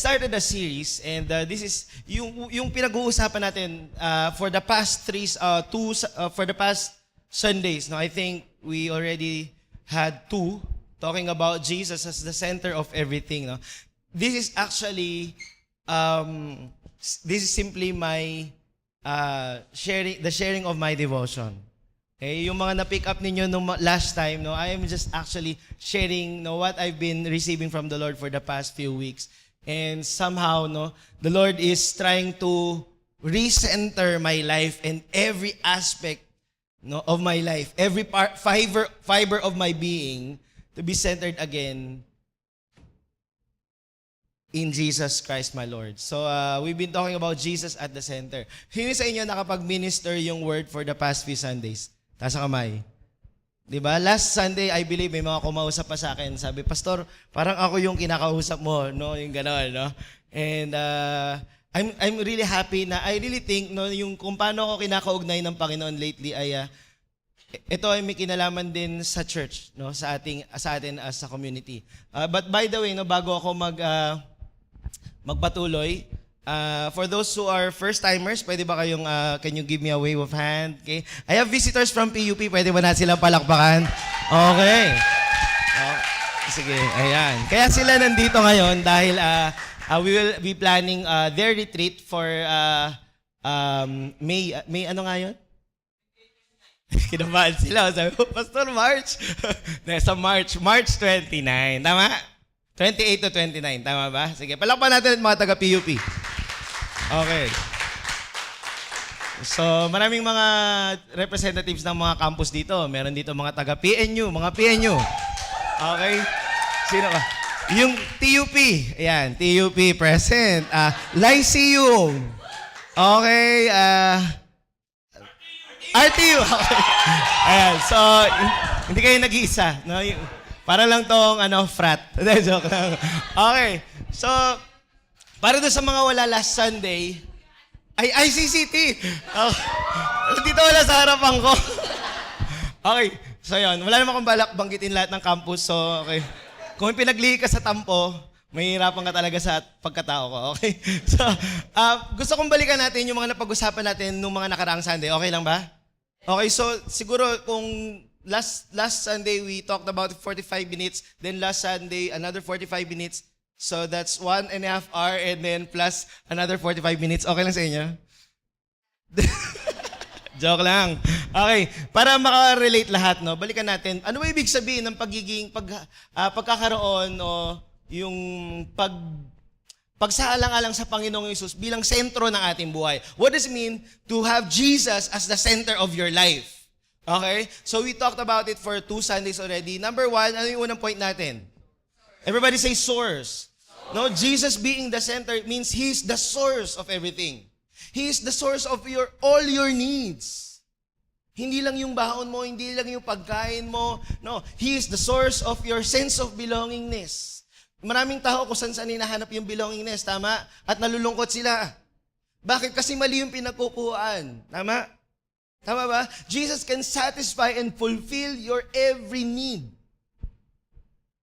started a series and this is yung pinag-uusapan natin for the past for the past Sundays. No, I think we already had two talking about Jesus as the center of everything. No, this is actually this is simply my sharing of my devotion. Okay, yung mga na-pick up ninyo nung last time, no, I am just actually sharing what I've been receiving from the Lord for the past few weeks. And somehow, the Lord is trying to recenter my life and every aspect of my life, every fiber of my being to be centered again in Jesus Christ, my Lord. So, we've been talking about Jesus at the center. Sino sa inyo nakapag-minister yung word for the past few Sundays? Taas ang kamay. Diba? Last Sunday, I believe, may mga kumausap pa sa akin. Sabi, Pastor, parang ako yung kinakausap mo, no? Yung gano'n, no? And I'm really happy na I really think, yung kung paano ako kinakaugnay ng Panginoon lately ay ito ay may kinalaman din sa church, no? Sa atin as a community. But by the way, bago ako magpatuloy, for those who are first-timers, pwede ba kayong, can you give me a wave of hand? Okay. I have visitors from PUP. Pwede ba natin silang palakpakan? Okay. Sige, ayan. Kaya sila nandito ngayon dahil we will be planning their retreat for May ano nga yun? Kinabahan sila. Sabi ko, Pastor, March. Sa March 29. Tama? 28 to 29. Tama ba? Sige, palakpakan natin mga taga-PUP. Okay. So, maraming mga representatives ng mga campus dito. Meron dito mga taga-PNU, mga PNU. Okay? Sino ka? Yung TUP. Ayan, TUP present. Lyceum. Okay. RTU. Okay. Ayan, so, hindi kayo nag-iisa. No? Para lang tong frat. Joke lang. Okay. So, para doon sa mga wala last Sunday, ay ICCT. Dito wala sa harapan ko. Okay. So yun, wala naman akong balak banggitin lahat ng campus. So, okay. Kung pinaglihi ka sa tampo, mahihirapan ka talaga sa pagkatao ko. Okay? So, gusto kong balikan natin yung mga napag-usapan natin nung mga nakaraang Sunday. Okay lang ba? Okay, so siguro kung last Sunday we talked about 45 minutes, then last Sunday another 45 minutes. So that's 1.5 hour and then plus another 45 minutes. Okay lang sa inyo? Joke lang. Okay, para makarelate lahat, balikan natin. Ano ba ibig sabihin ng pagkakaroon o yung pagsaalang-alang sa Panginoong Hesus bilang sentro ng ating buhay? What does it mean to have Jesus as the center of your life? Okay? So we talked about it for 2 Sundays already. Number 1, ano yung unang point natin? Everybody say source. No, Jesus being the center means He's the source of everything. He is the source of all your needs. Hindi lang yung baon mo, hindi lang yung pagkain mo. No, He is the source of your sense of belongingness. Maraming tao kung saan hinahanap yung belongingness, tama? At nalulungkot sila. Bakit? Kasi mali yung pinagkukuhaan. Tama? Tama ba? Jesus can satisfy and fulfill your every need.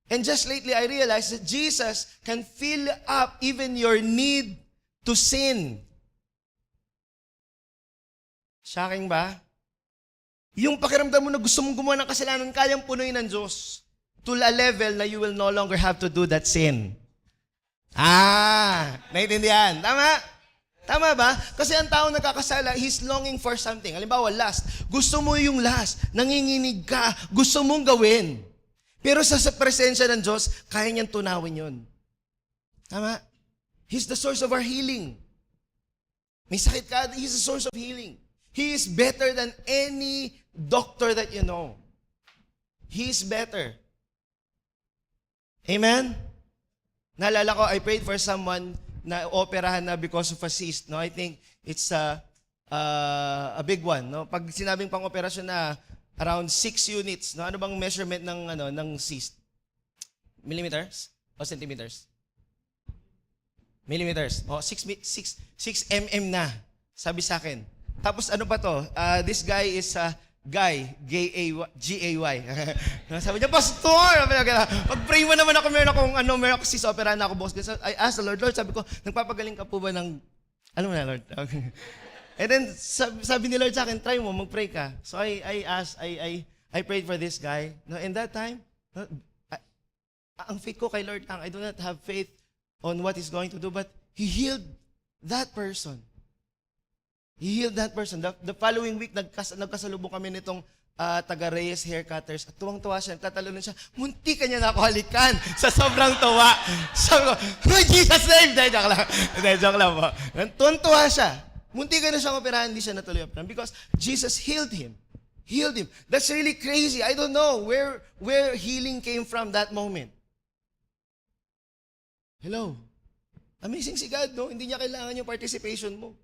And just lately, I realized that Jesus can fill up even your need to sin. Shocking ba? Yung pakiramdam mo na gusto mong gumawa ng kasalanan, kayang punuin ng Diyos to a level na you will no longer have to do that sin. Naintindihan? Tama? Tama ba? Kasi ang tao nagkakasala, he's longing for something. Halimbawa, lust. Gusto mo yung lust. Nanginginig ka. Gusto mong gawin. Pero sa presensya ng Diyos, kaya niyang tunawin yun. Tama? He's the source of our healing. May sakit ka, He's the source of healing. He is better than any doctor that you know. He is better. Amen? Naalala ko, I prayed for someone na operahan na because of a cyst. No? I think it's a big one. No? Pag sinabing pang-operasyon na, around 6 units. No? Ano bang measurement ng cyst? Millimeters? O centimeters? Millimeters. O, 6 mm na. Sabi sa akin. Tapos ano pa to? This guy is Guy, G-A-Y. Sabi niya, Pastor! Pag-pray mo naman ako, meron ako sis opera na ako, boss. I asked the Lord, sabi ko, nagpapagaling ka po ba ng, alam mo na, Lord? And then, sabi ni Lord sa akin, try mo, mag-pray ka. So I prayed for this guy. No, in that time, no, ang faith ko kay Lord lang, I do not have faith on what He's going to do, but He healed that person. He healed that person. The following week, nagkasalubong kami nitong taga Reyes Haircutters. At tuwang-tuwa siya, nagtatalunan siya, munti ka niya na ako halikan sa sobrang tuwa. Sabi ko, Jesus name! Joke lang po. Tuwang-tuwa siya. Munti ka na siyang operahan, hindi siya natuloy operahan because Jesus healed him. Healed him. That's really crazy. I don't know where healing came from that moment. Hello? Amazing si God, no? Hindi niya kailangan yung participation mo.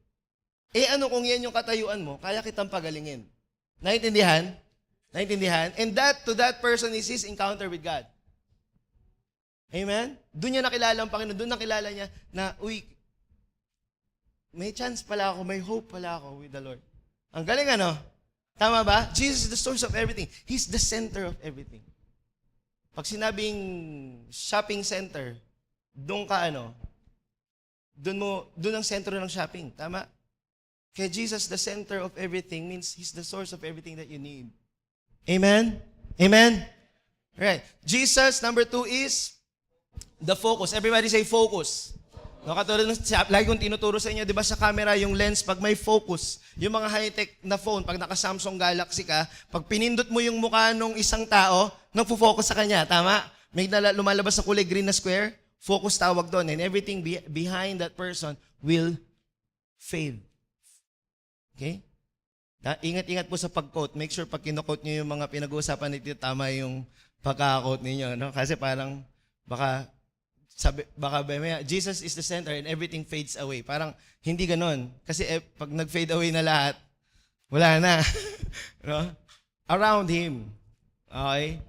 Ano kung yan yung katayuan mo, kaya kitang pagalingin. Naintindihan? Naintindihan? And to that person is his encounter with God. Amen? Doon niya nakilala ang Panginoon. Doon nakilala niya na, may chance pala ako, may hope pala ako with the Lord. Ang galing ano? Tama ba? Jesus is the source of everything. He's the center of everything. Pag sinabing shopping center, doon ka doon ang sentro ng shopping. Tama? Kaya Jesus, the center of everything, means He's the source of everything that you need. Amen? Amen? Right. Jesus, number 2 is the focus. Everybody say focus. No, katulad ng lagi kong tinuturo sa inyo, di ba sa camera, yung lens, pag may focus, yung mga high-tech na phone, pag naka-Samsung Galaxy ka, pag pinindot mo yung mukha ng isang tao, nagpo-focus sa kanya. Tama? May lumalabas sa kulay green na square, focus tawag doon. And everything behind that person will fade. Okay? Ingat-ingat po sa pag-quote. Make sure pag kino-quote nyo yung mga pinag-uusapan nito, tama yung pagka-quote ninyo. No? Kasi parang baka Jesus is the center and everything fades away. Parang hindi ganon. Kasi pag nag-fade away na lahat, wala na. No? Around Him. Okay?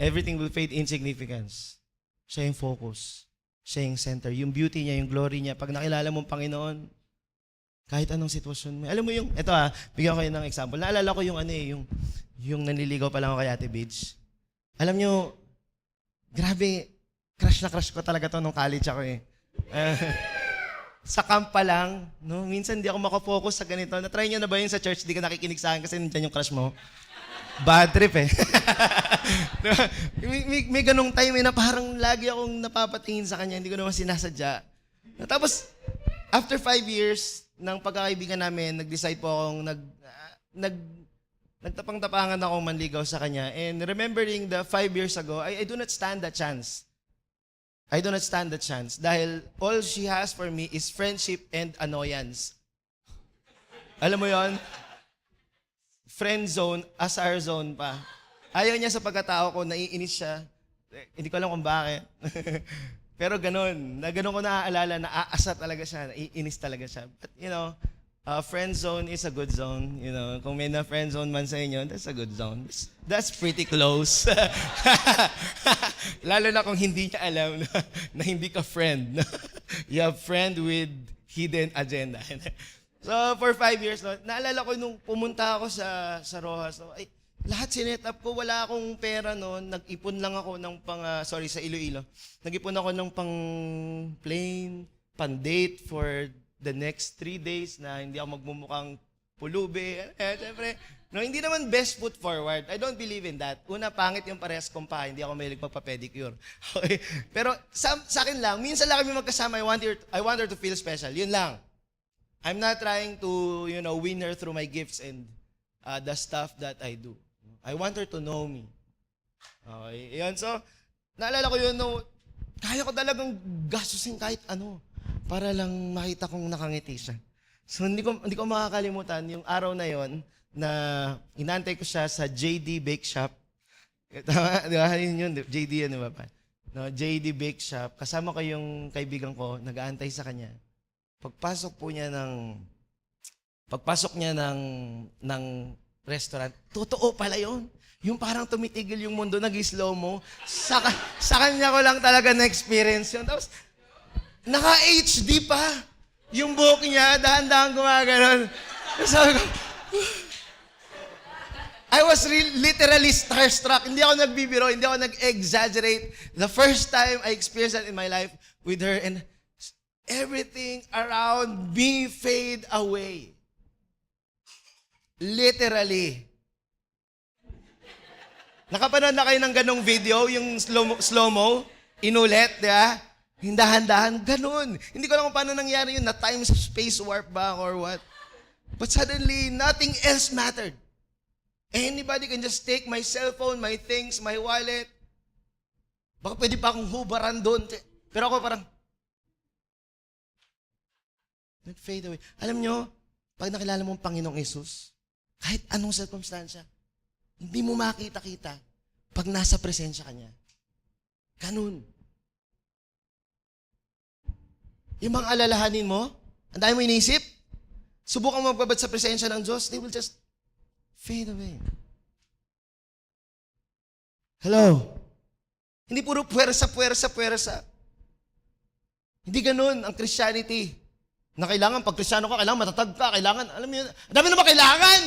Everything will fade in significance. Siya yung focus. Siya yung center. Yung beauty niya, yung glory niya. Pag nakilala mo ang Panginoon, kahit anong sitwasyon mo. Alam mo yung, bigyan ko kayo ng example. Naalala ko yung yung nanliligaw pa lang ako kay Ate Beach. Alam nyo, grabe, crush na crush ko talaga to nung college ako eh. Sa camp pa lang, no? Minsan hindi ako makafocus sa ganito. Na-try nyo na ba yun sa church? Di ka nakikinig sa akin kasi nandiyan yung crush mo. Bad trip eh. may ganong time na parang lagi akong napapatingin sa kanya, hindi ko naman sinasadya. Tapos, after 5 years, ng pagkakaibigan namin, nag-decide po akong nagtapang-tapangan akong manligaw sa kanya. And remembering the 5 years ago, I do not stand that chance. I do not stand that chance. Dahil all she has for me is friendship and annoyance. Alam mo yon? Friend zone, asar zone pa. Ayaw niya sa pagkatao ko, naiinis siya. Hindi ko alam kung bakit. Pero ganun ko naaalala na aasa talaga siya, naiinis talaga siya. But friend zone is a good zone. Kung may na friend zone man sa inyo, that's a good zone. That's pretty close. Lalo na kung hindi niya alam na hindi ka friend. You have friend with hidden agenda. So, for 5 years, naalala ko nung pumunta ako sa Rojas, lahat sinet up ko, wala akong pera noon, nag-ipon lang ako ng sa Iloilo. Nag-ipon ako ng plane, date for the next 3 days na hindi ako magmumukhang pulubi. Siyempre, hindi naman best foot forward. I don't believe in that. Una, pangit yung parehas kong paa, hindi ako mahilig magpa-pedicure. Okay? Pero sa akin lang, minsan lang kami magkasama, I want her to feel special. Yun lang. I'm not trying to, win her through my gifts and the stuff that I do. I want her to know me. Okay, yan. So, naalala ko yun, kaya ko talagang gastusin kahit ano para lang makita kong nakangiti siya. So, hindi ko makakalimutan yung araw na yon na inantay ko siya sa JD Bake Shop. Tama, di ba? Yun, JD yan, di ba pa? No, JD Bake Shop. Kasama ko yung kaibigan ko, nag-aantay sa kanya. Pagpasok niya ng restaurant, totoo pala yun. Yung parang tumitigil yung mundo, nag-slow mo. Sa kanya ko lang talaga na-experience yun. Tapos, naka-HD pa. Yung buhok niya, dahan-dahan gumaganon. Sabi ko, I was literally starstruck. Hindi ako nagbibiro, hindi ako nag-exaggerate. The first time I experienced that in my life with her, and everything around me fade away. Literally. Nakapanood na kayo ng ganong video, yung slow-mo, inulit, di ba? Hindahan-dahan, ganun. Hindi ko alam kung paano nangyari yun, na time space warp ba or what. But suddenly, nothing else mattered. Anybody can just take my cell phone, my things, my wallet. Baka pwede pa akong hubaran doon. Pero ako parang, nag-fade away. Alam nyo, pag nakilala mo ang Panginoong Yesus, kahit anong circumstansya, hindi mo makita-kita pag nasa presensya ka niya. Ganun. Yung mga alalahanin mo, ang dami mo inisip, subukan mo magbabad sa presensya ng Diyos, they will just fade away. Hello? Hindi puro puwersa. Hindi ganun ang Christianity. Na kailangan, pag Kristiyano ka, kailangan matatag ka, kailangan, alam mo yun, ang dami na ba kailangan?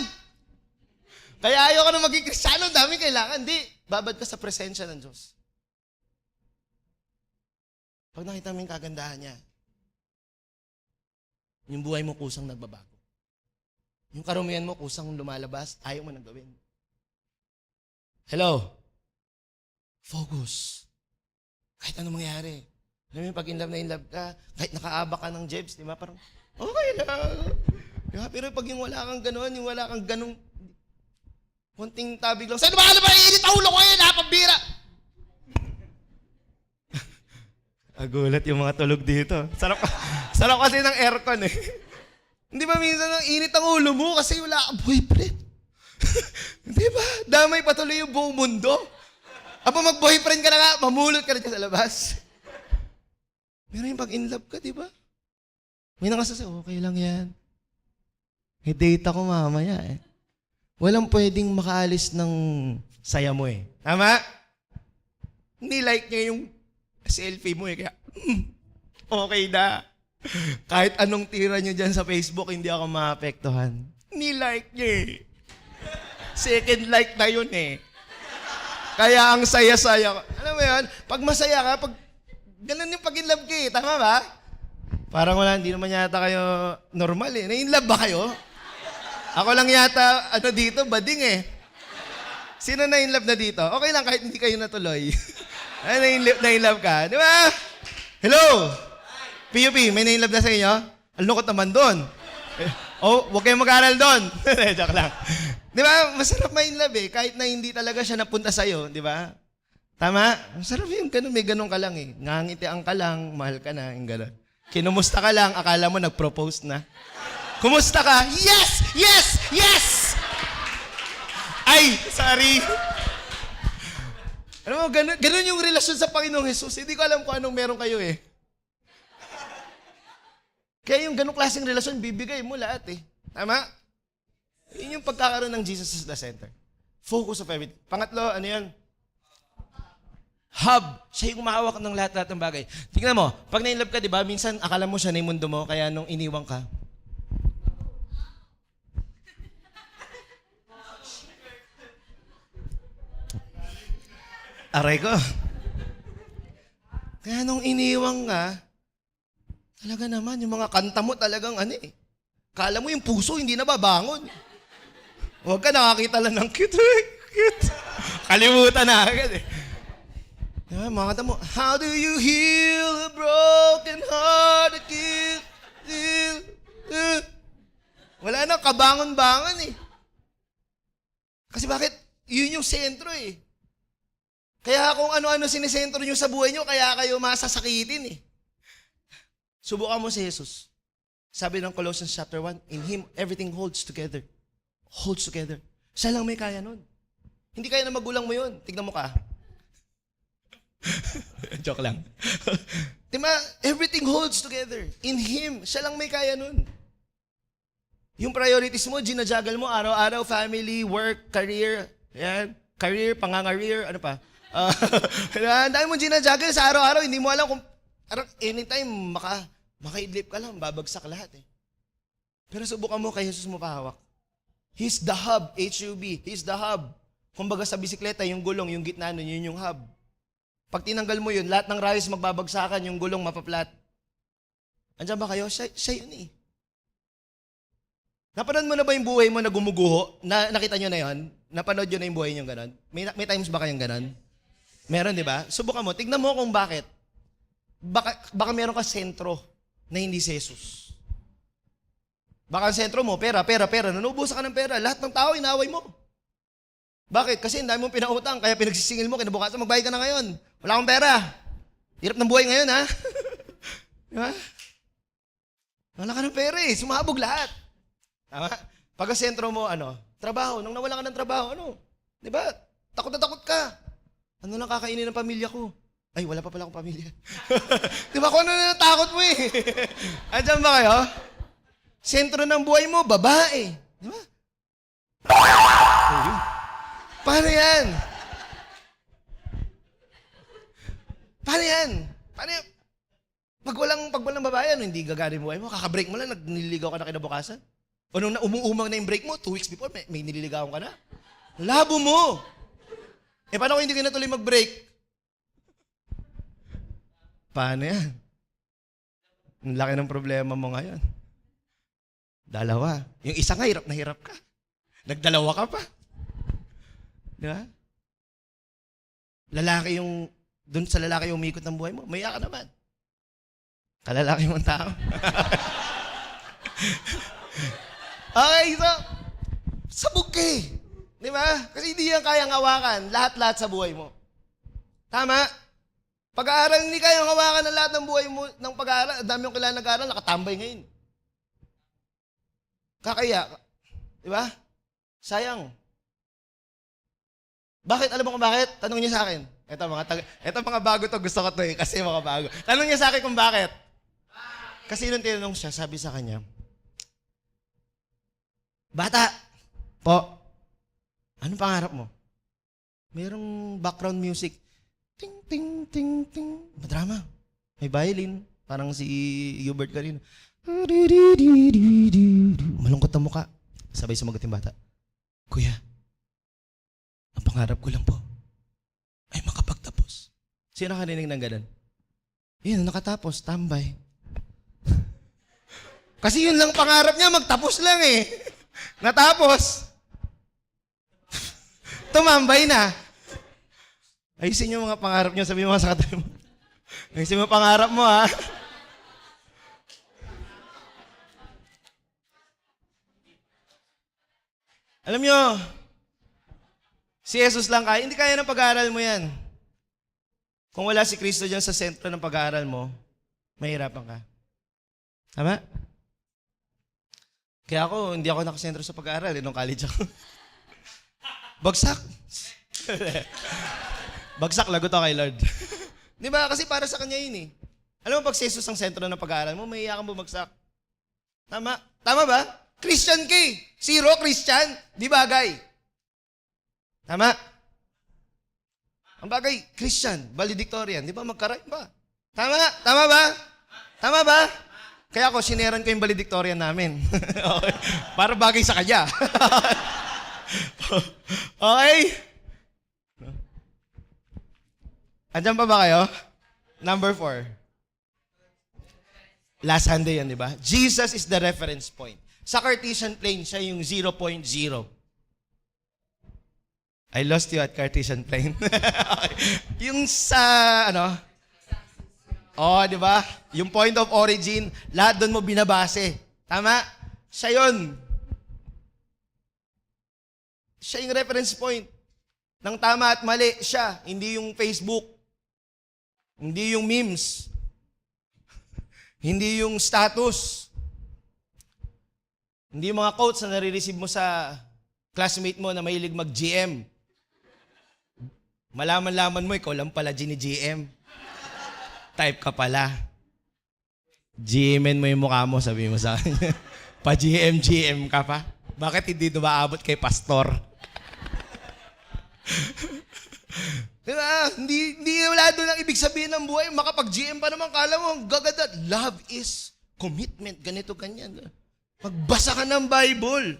Kaya ayaw ka na maging Kristiyano, ang dami kailangan. Hindi, babad ka sa presensya ng Diyos. Pag nakita mo yung kagandahan niya, yung buhay mo kusang nagbabago. Yung karumihan mo kusang lumalabas, ayaw mo nang gawin. Hello? Focus. Kahit anong mangyari. Alam mo, pag in love ka, kahit nakaaba ka ng jebs, di ba? Parang, okay lang. Diba? Pero pag yung wala kang gano'n, yung wala kang ganong, konting tabig lang, saan ba? Ano ba? Iinit ang ulo ko yan, ha? Pambira! Agulat yung mga tulog dito. Sarap kasi ng aircon eh. Hindi ba minsan ang init ang ulo mo kasi wala kang boyfriend? Di ba? Damay patuloy yung buong mundo. Aba mag-boyfriend ka na nga, mamulot ka na dyan sa labas. Pero yung pag in love ka, di ba? May nakasasa, okay lang yan. May date ako mamaya eh. Walang pwedeng makaalis ng saya mo eh. Tama? Hindi like niya yung selfie mo eh. Kaya, okay na. Kahit anong tira niyo dyan sa Facebook, hindi ako maapektuhan. Hindi like niya eh. Second like na yun eh. Kaya ang saya-saya ko. Alam mo yun? Pag masaya ka, pag ganun yung pag in love ka eh. Tama ba? Parang wala, hindi naman yata kayo normal eh. Na-in love ba kayo? Ako lang yata, dito, bading eh. Sino na-in love na dito? Okay lang kahit hindi kayo natuloy. Ay, na-in love ka. Di ba? Hello? PUP, may na-in love na sa inyo? Ang lungkot naman doon. Oh, huwag kayong mag-aral doon. Joke lang. Di ba? Masarap ma-in love eh. Kahit na hindi talaga siya napunta sa'yo. Di ba? Tama? Masarap yung ganun. May ganun ka lang eh. Ngangitian ka lang, mahal ka na, yung ganun. Kinumusta ka lang, akala mo nag-propose na. Kumusta ka? Yes! Yes! Yes! Ay, sorry. Alam mo, ganun yung relasyon sa Panginoong Jesus. Hindi ko alam kung anong meron kayo eh. Kaya yung ganung klaseng relasyon, bibigay mo lahat eh. Tama? Yun yung pagkakaroon ng Jesus as the center. Focus of everything. Pangatlo, ano yun? Hub. Siya yung umahawak ng lahat-lahat ng bagay. Tingnan mo, pag na-inlove ka, di ba, minsan akala mo siya na yung mundo mo, kaya nung iniwang ka, aray ko. Kaya nung iniwang ka, talaga naman, yung mga kanta mo talagang kala mo yung puso hindi nababangon. Huwag ka nakakita lang ng cute. Cute. Kalimutan na agad eh. Diba, mga kanta mo, how do you heal a broken heart that can't heal? Wala na, kabangon-bangon eh. Kasi bakit? Yun yung sentro eh. Kaya kung ano-ano sinisentro nyo sa buhay nyo, kaya kayo masasakitin eh. Subukan mo si Jesus. Sabi ng Colossians chapter 1, in Him, everything holds together. Holds together. Siya lang may kaya nun. Hindi kaya na magulang mo yun. Tignan mo ka. Joke lang. Diba? Everything holds together. In Him, siya lang may kaya nun. Yung priorities mo, ginajagal mo, araw-araw, family, work, career, yan. Career, pangangareer, ano pa? Ang dami mo ginajagal sa araw-araw, hindi mo alam kung anytime makaidlip ka lang, babagsak lahat eh. Pero subukan mo kay Jesus mo pahawak. He's the hub, H-U-B. He's the hub. Kumbaga sa bisikleta, yung gulong, yung gitna nun, yun yung hub. Pag tinanggal mo yun, lahat ng rayos magbabagsakan, yung gulong mapaplat. Andiyan ba kayo? Siya yun eh. Napanood mo na ba yung buhay mo na gumuguho? Nakita nyo na yun? Napanood nyo na yung buhay nyo ganon? May times ba kayong ganon? Meron, di ba? Subukan mo. Tignan mo kung bakit. Baka meron ka sentro na hindi si Jesus. Baka ang sentro mo, pera. Nanubusan ka ng pera. Lahat ng tao, inaaway mo. Bakit? Kasi hindi mo pinautang, kaya pinagsisingil mo, kinabukasan, magbayad ka na ngayon. Wala akong pera. Hirap ng buhay ngayon, ha? Di ba? Wala ka ng pera eh. Sumabog lahat. Tama? Pag ang sentro mo, trabaho. Nung nawala ka ng trabaho, Di ba? Takot na takot ka. Ano lang kakainin ng pamilya ko? Ay, wala pa pala akong pamilya. Di ba kung ano na takot mo eh? Andiyan ba kayo? Sentro ng buhay mo, babae. Di ba? Paano yan? Paano yan? Pag walang babae, hindi gagana yung buhay mo. Kakabreak mo lang, nililigaw ka na kinabukasan. O nung umuumang na yung break mo, 2 weeks before, may nililigawan ka na. Labo mo! Paano kung hindi ka na tuloy mag-break? Paano yan? Ang laki ng problema mo ngayon. Dalawa. Yung isa nga, hirap na hirap ka. Nagdalawa ka pa. Di ba? Doon sa lalaki yung umikot ng buhay mo, maya ka naman. Kalalaki mong tao. Okay, so, sabog ka eh. Di ba? Kasi hindi yan kayang hawakan, lahat-lahat sa buhay mo. Tama? Pag-aaral, hindi kayang hawakan ng lahat ng buhay mo ng pag-aaral. Ang dami yung kailangan nag-aaral, nakatambay ngayon. Kakaya. Di ba? Sayang. Bakit? Alam mo kung bakit? Tanong niyo sa akin. Ito mga bago to, gusto ko to eh, kasi mga bago. Tanong niya sa akin kung bakit. Kasi nung tinanong siya, sabi sa kanya, Bata, po, anong pangarap mo? Mayroong background music. Ting, ting, ting, ting. Madrama. May violin. Parang si Hubert kanina. Malungkot ang muka. Sabay sumagot yung bata. Kuya, ang pangarap ko lang po ay makapagtapos. Sino nakarinig ng ganun? Yun, nakatapos, tambay. Kasi yun lang pangarap niya, magtapos lang eh. Natapos. Tumambay na. Ayusin yung mga pangarap niyo, sabi mo sa katabi mo. Ayusin mo pangarap mo ha. Alam niyo, si Jesus lang kaya. Hindi kaya ng pag-aaral mo yan. Kung wala si Kristo dyan sa sentro ng pag-aaral mo, mahirapan ka. Tama? Kaya hindi ako nakasentro sa pag-aaral. Nung college ako. Bagsak. Bagsak, lagot ako kay Lord. Di ba? Kasi para sa kanya yun eh. Alam mo, pag si Jesus ang sentro ng pag-aaral mo, mahiya kang bumagsak. Tama? Tama ba? Christian ka eh. Zero Christian. Di bagay. Tama? Ang bagay, Christian, valedictorian. Di ba magkarain ba? Tama? Tama ba? Tama ba? Kaya ako, sineran ko yung valedictorian namin. Okay. Para bagay sa kanya. Okay? Andiyan pa ba kayo? Number 4. Last Sunday yan, di ba? Jesus is the reference point. Sa Cartesian plane, siya yung 0.0. I lost you at Cartesian plane. Okay. Yung sa, di ba? Yung point of origin, lahat doon mo binabase. Tama? Siya yun. Siya yung reference point. Ng tama at mali, siya. Hindi yung Facebook. Hindi yung memes. Hindi yung status. Hindi yung mga quotes na nare-receive mo sa classmate mo na mahilig mag-GM. Malaman-laman mo, ikaw lang pala GM. Type ka pala. GMN mo yung mukha mo, sabi mo sa akin. Pa-GM ka pa. Bakit hindi dumaabot kay pastor? Diba? Hindi wala doon ang ibig sabihin ng buhay. Makapag-GM pa naman, kala mo, gaganda. Love is commitment, ganito, ganyan. Magbasa ka ng Bible.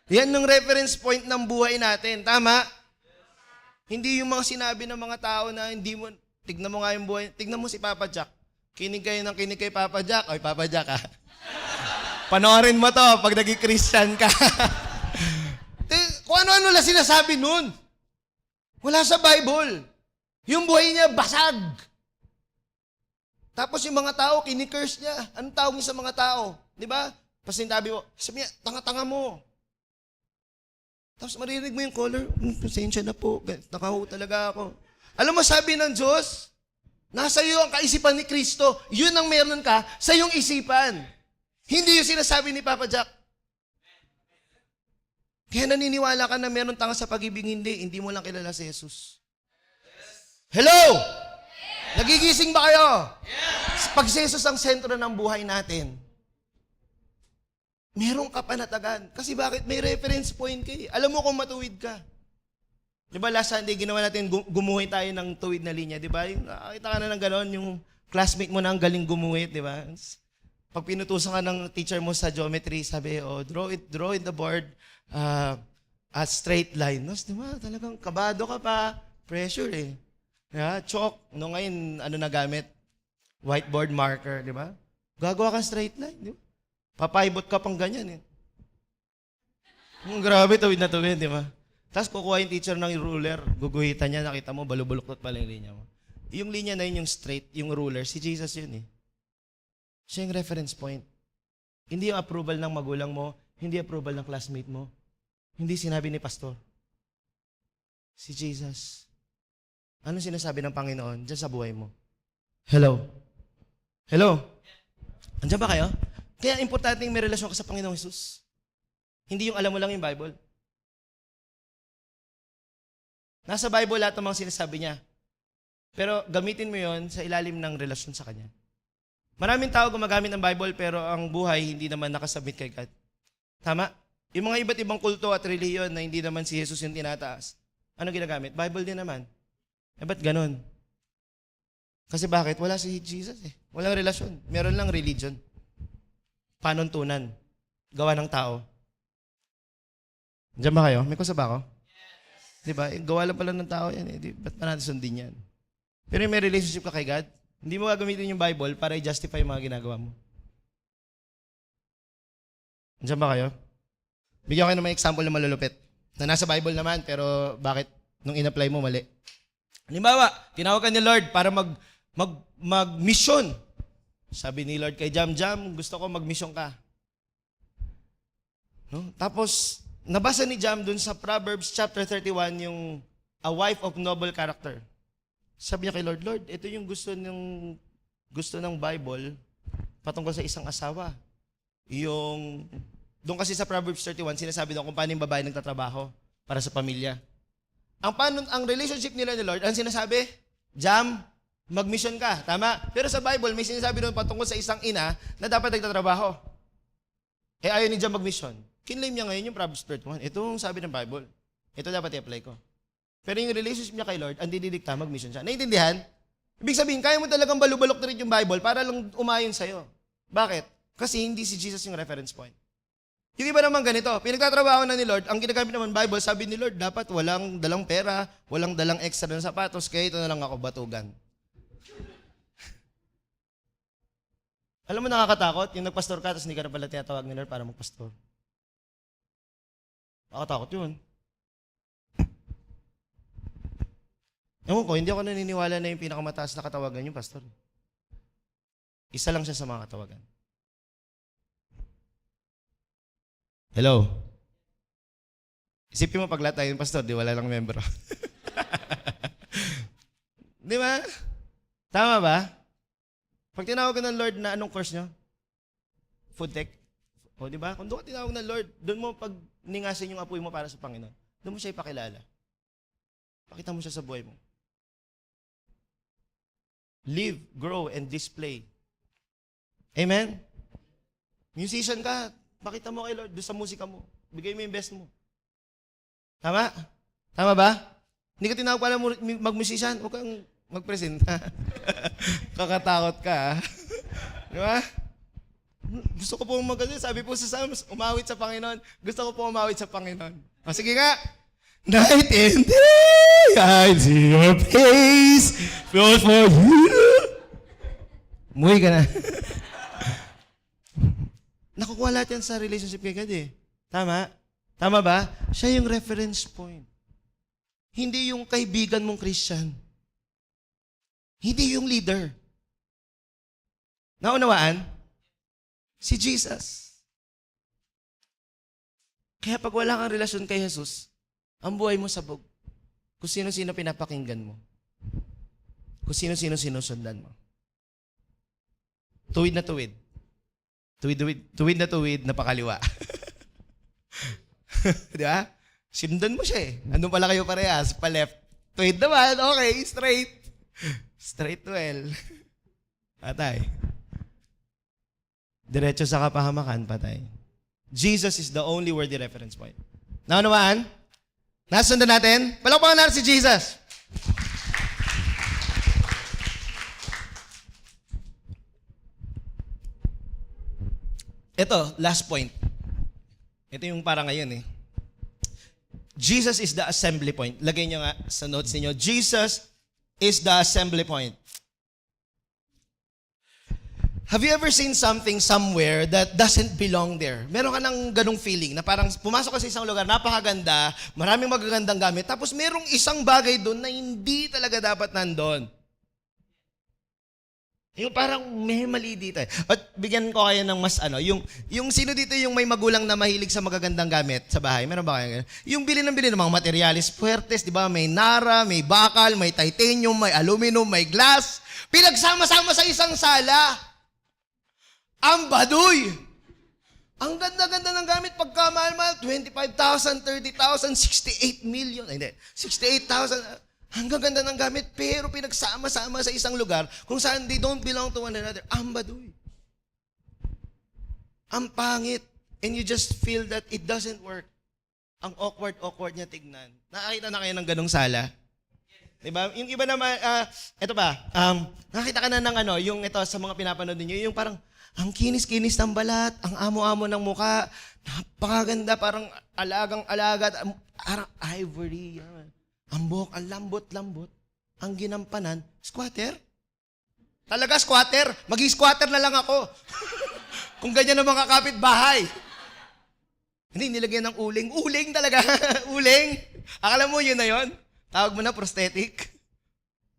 Yan ang reference point ng buhay natin. Tama? Hindi yung mga sinabi ng mga tao na hindi mo, tignan mo nga yung buhay. Tignan mo si Papa Jack. Kinig kayo ng kinig kay Papa Jack. Oy, Papa Jack ha. Panoorin mo to pag naging Christian ka. Kung ano-ano lang sinasabi nun. Wala sa Bible. Yung buhay niya, basag. Tapos yung mga tao, kinikurse niya. Anong tawag niya sa mga tao? Di ba? Pasintabi mo, sabi niya, tanga-tanga mo. Tapos maririnig mo yung caller, pasensya na po, nakaho talaga ako. Alam mo, sabi ng Diyos, nasa iyo ang kaisipan ni Kristo. Yun ang meron ka sa iyong isipan. Hindi yung sinasabi ni Papa Jack. Kaya naniniwala ka na meron tanga sa pag-ibig, hindi mo lang kilala si Jesus. Hello? Nagigising ba kayo? Pag si Jesus ang sentro ng buhay natin, meron ka panatagan. Kasi bakit? May reference point ka eh. Alam mo kung matuwid ka. Di ba last Sunday, ginawa natin, gumuhit tayo ng tuwid na linya. Di ba? Nakita ka na ng gano'n, yung classmate mo na ang galing gumuhit. Di ba? Pag pinutusan ka ng teacher mo sa geometry, sabi, draw in the board a straight line. No? Di ba? Talagang kabado ka pa. Pressure eh. Yeah, chalk. No, ngayon, ano na gamit? Whiteboard marker, di ba? Gagawa ka straight line, di ba? Papaibot ka pang ganyan eh. Grabe, tuwid na tuwid, di ba? Tapos kukuha yung teacher ng ruler, guguhitan niya, nakita mo, balubuluktot pala yung linya mo. Yung linya na yun, yung straight, yung ruler, si Jesus yun eh. Siya yung reference point. Hindi yung approval ng magulang mo, hindi approval ng classmate mo. Hindi sinabi ni pastor. Si Jesus. Anong sinasabi ng Panginoon dyan sa buhay mo? Hello? Hello? Andiyan ba kayo? Kaya importante yung may relasyon ka sa Panginoong Jesus. Hindi yung alam mo lang yung Bible. Nasa Bible lahat ng mga sinasabi niya. Pero gamitin mo yon sa ilalim ng relasyon sa Kanya. Maraming tao gumagamit ng Bible pero ang buhay hindi naman nakasubmit kay God. Tama? Yung mga iba't ibang kulto at reliyon na hindi naman si Jesus yung tinataas. Ano ginagamit? Bible din naman. Ba't ganun? Kasi bakit? Wala si Jesus eh. Walang relasyon. Meron lang religion. Panuntunan. Gawa ng tao. Diyan ba kayo? May kusa ba ako? Yes. Diba? Gawa lang pala ng tao yan eh. Ba't pa natin sundin yan? Pero may relationship ka kay God, hindi mo gagamitin yung Bible para i-justify yung mga ginagawa mo. Diyan ba kayo? Bigyan kayo ng mga example na malulupit. Na nasa Bible naman, pero bakit nung in-apply mo mali? Halimbawa, tinawag ka ni Lord para mag-mission. Sabi ni Lord kay Jam, gusto ko mag-mission ka. No? Tapos, nabasa ni Jam dun sa Proverbs chapter 31 yung a wife of noble character. Sabi niya kay Lord, Lord, ito yung gusto ng Bible patungkol sa isang asawa. Doon kasi sa Proverbs 31, sinasabi doon kung paano yung babae nagtatrabaho para sa pamilya. Ang relationship nila ni Lord, ang sinasabi, Jam, mag-mission ka. Tama? Pero sa Bible, may sinasabi doon patungkol sa isang ina na dapat nagtatrabaho. Ayaw ni Jam mag-mission. Kinlaim niya ngayon yung Proverbs 31. Ito ang sabi ng Bible. Ito dapat i-apply ko. Pero yung relationship niya kay Lord, ang dididikta, mag-mission siya. Naiintindihan? Ibig sabihin, kaya mo talagang balubalok na rin yung Bible para lang umayon sa'yo. Bakit? Kasi hindi si Jesus yung reference point. Yung iba naman ganito, pinagtatrabaho na ni Lord, ang ginagamit naman Bible, sabi ni Lord, dapat walang dalang pera, walang dalang extra ng sapatos, kaya ito na lang ako batugan. Alam mo nakakatakot, yung nagpastor ka, tapos hindi ka na pala tinatawag ni Lord para magpastor. Nakakatakot yun. Ewan ko, hindi ako naniniwala na yung pinakamataas na katawagan yung pastor. Isa lang siya sa mga katawagan. Hello? Isipin mo pag lahat tayo yung pastor, di wala lang membro. Di ba? Tama ba? Pag tinawag ka ng Lord na anong course nyo? Food tech. O di ba? Kung doon ka tinawag ng Lord, doon mo pag ningasin yung apoy mo para sa Panginoon, doon mo siya ipakilala. Pakita mo siya sa buhay mo. Live, grow, and display. Amen? Musician ka, pakita mo kay Lord doon sa musika mo. Bigay mo yung best mo. Tama? Tama ba? Hindi ka tinawag pala mag-musician, huwag kang mag-presenta. Kakatakot ka. Di ba? Gusto ko po sabi po sa Psalms, umawit sa Panginoon. Gusto ko po umawit sa Panginoon. O, sige nga. Night and day, I see your face, feel for you. Umuwi ka na. Nakukuha lahat yan sa relationship kay God eh. Tama? Tama ba? Siya yung reference point. Hindi yung kaibigan mong Christian. Hindi yung leader. Naunawaan? Si Jesus. Kaya pag wala kang relasyon kay Jesus, ang buhay mo sabog. Kung sino-sino pinapakinggan mo. Kung sino-sino sinusundan mo. Tuwid na tuwid. Tuwid na tuwid na pakaliwa. Di ba? Sinundan mo siya eh. Andun pala kayo parehas, pa left. Tuwid naman, okay, straight. Straight to hell. Patay. Diretso sa kapahamakan, patay. Jesus is the only worthy reference point. Naunawaan? Nasundan natin? Palakpakan natin si Jesus. Ito, last point. Ito yung para ngayon eh. Jesus is the assembly point. Lagay nyo nga sa notes niyo. Jesus is the assembly point. Have you ever seen something somewhere that doesn't belong there? Meron ka ng ganong feeling na parang pumasok ka sa isang lugar, napakaganda, maraming magagandang gamit, tapos merong isang bagay doon na hindi talaga dapat nandun. Yung parang may mali dito. At bigyan ko kayo ng mas yung sino dito yung may magulang na mahilig sa magagandang gamit sa bahay? Meron ba kayo? Yung bili ng mga materialis puertes, di ba? May Nara, may bakal, may titanium, may aluminum, may glass. Pinagsama-sama sa isang sala. Ang baduy! Ang ganda-ganda ng gamit, pagkamahal-mahal, 25,000, 30,000, 68 million. Ay, hindi, 68,000. Ang ganda ng gamit, pero pinagsama-sama sa isang lugar kung saan they don't belong to one another. Ang baduy. Ang pangit. And you just feel that it doesn't work. Ang awkward niya tignan. Nakakita na kayo ng ganong sala? Diba? Yung iba naman, ito ba, nakakita ka na ng yung ito sa mga pinapanood ninyo, yung parang, ang kinis-kinis ng balat, ang amo-amo ng muka, napakaganda, parang alagang-alaga, parang ivory. Yan. Ang buhok, ang lambot-lambot. Ang ginampanan, squatter. Talaga squatter. Mag-i-squatter na lang ako. Kung ganyan ang mga kapitbahay. Hindi, nilagyan ng uling. Uling talaga. Uling. Akala mo yun na yun? Tawag mo na prosthetic.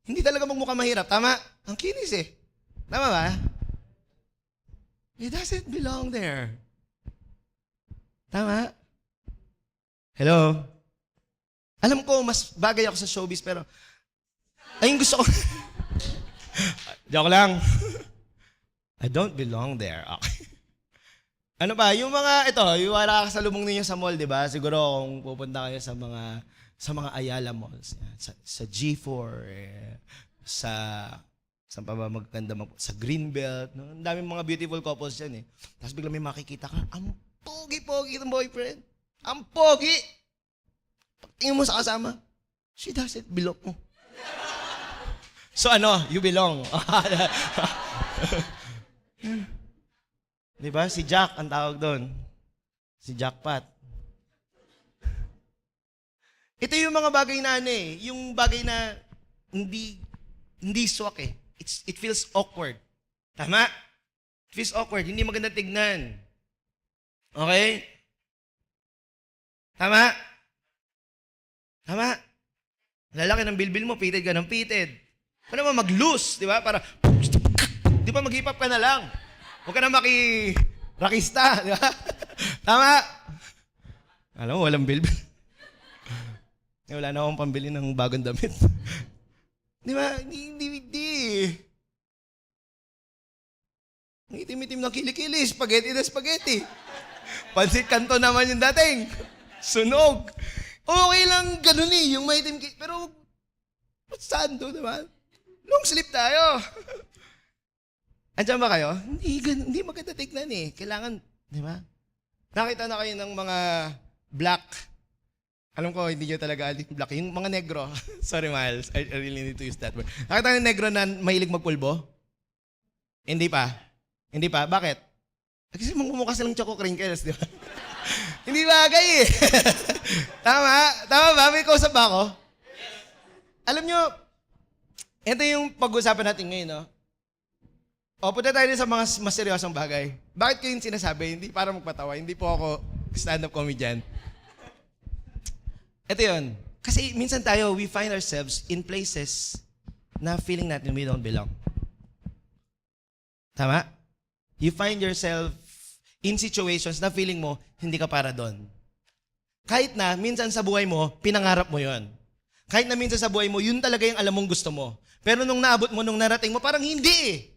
Hindi talaga magmukha mahirap. Tama? Ang kinis eh. Tama ba? It doesn't belong there. Tama? Hello? Alam ko, mas bagay ako sa showbiz, pero ayun gusto ko. Joke lang. I don't belong there. Okay. Ano ba? Yung mga, yung wala ka sa lubong ninyo sa mall, di ba? Siguro kung pupunta kayo sa mga Ayala malls, sa G4, saan pa ba maganda sa Greenbelt. No? Ang daming mga beautiful couples dyan eh. Tapos bigla may makikita ka, ang pogi-pogi ng boyfriend. Ang pogi! Pagtingin mo sa kasama, she doesn't belong. So you belong. Di ba? Si Jack ang tawag doon. Si Jackpot. Ito yung mga bagay na yung bagay na hindi swak eh. It feels awkward. Tama? It feels awkward. Hindi maganda tignan. Okay? Tama? Tama? Lalaki ng bilbil mo, pitted ka ng pitted. Ano naman mag-loose, di ba? Para, di ba mag-hip hop ka na lang? Huwag ka na maki-rakista, di ba? Tama? Alam mo, walang bilbil. Wala na akong pambili ng bagong damit. Di ba? Hindi. Ang itim-itim na kilikili, spaghetti na spaghetti. Pansit kanto naman yung dating. Sunog. Okay lang ganun yung may itim pero saan to, di ba? Long sleeve tayo. Andiyan ba kayo? Hindi maganda tignan eh. Kailangan, di ba? Nakita na kayo ng mga black. Alam ko, hindi nyo talaga aling black. Yung mga negro. Sorry, Miles. I really need to use that word. Nakita ng negro na mahilig magpulbo? Hindi pa. Bakit? Kasi magmumukha silang choco crinkles, di ba? Hindi bagay eh. Tama? Tama ba? May kausap ba ako? Alam nyo, ito yung pag-usapan natin ngayon, no? O, punta tayo sa mga mas seryosong bagay. Bakit ko yung sinasabi? Hindi para magpatawa. Hindi po ako stand-up comedian. Ito yun. Kasi minsan tayo, we find ourselves in places na feeling natin we don't belong. Tama? You find yourself in situations na feeling mo, hindi ka para doon. Kahit na, minsan sa buhay mo, pinangarap mo yon. Kahit na minsan sa buhay mo, yun talaga yung alam mong gusto mo. Pero nung naabot mo, nung narating mo, parang hindi eh.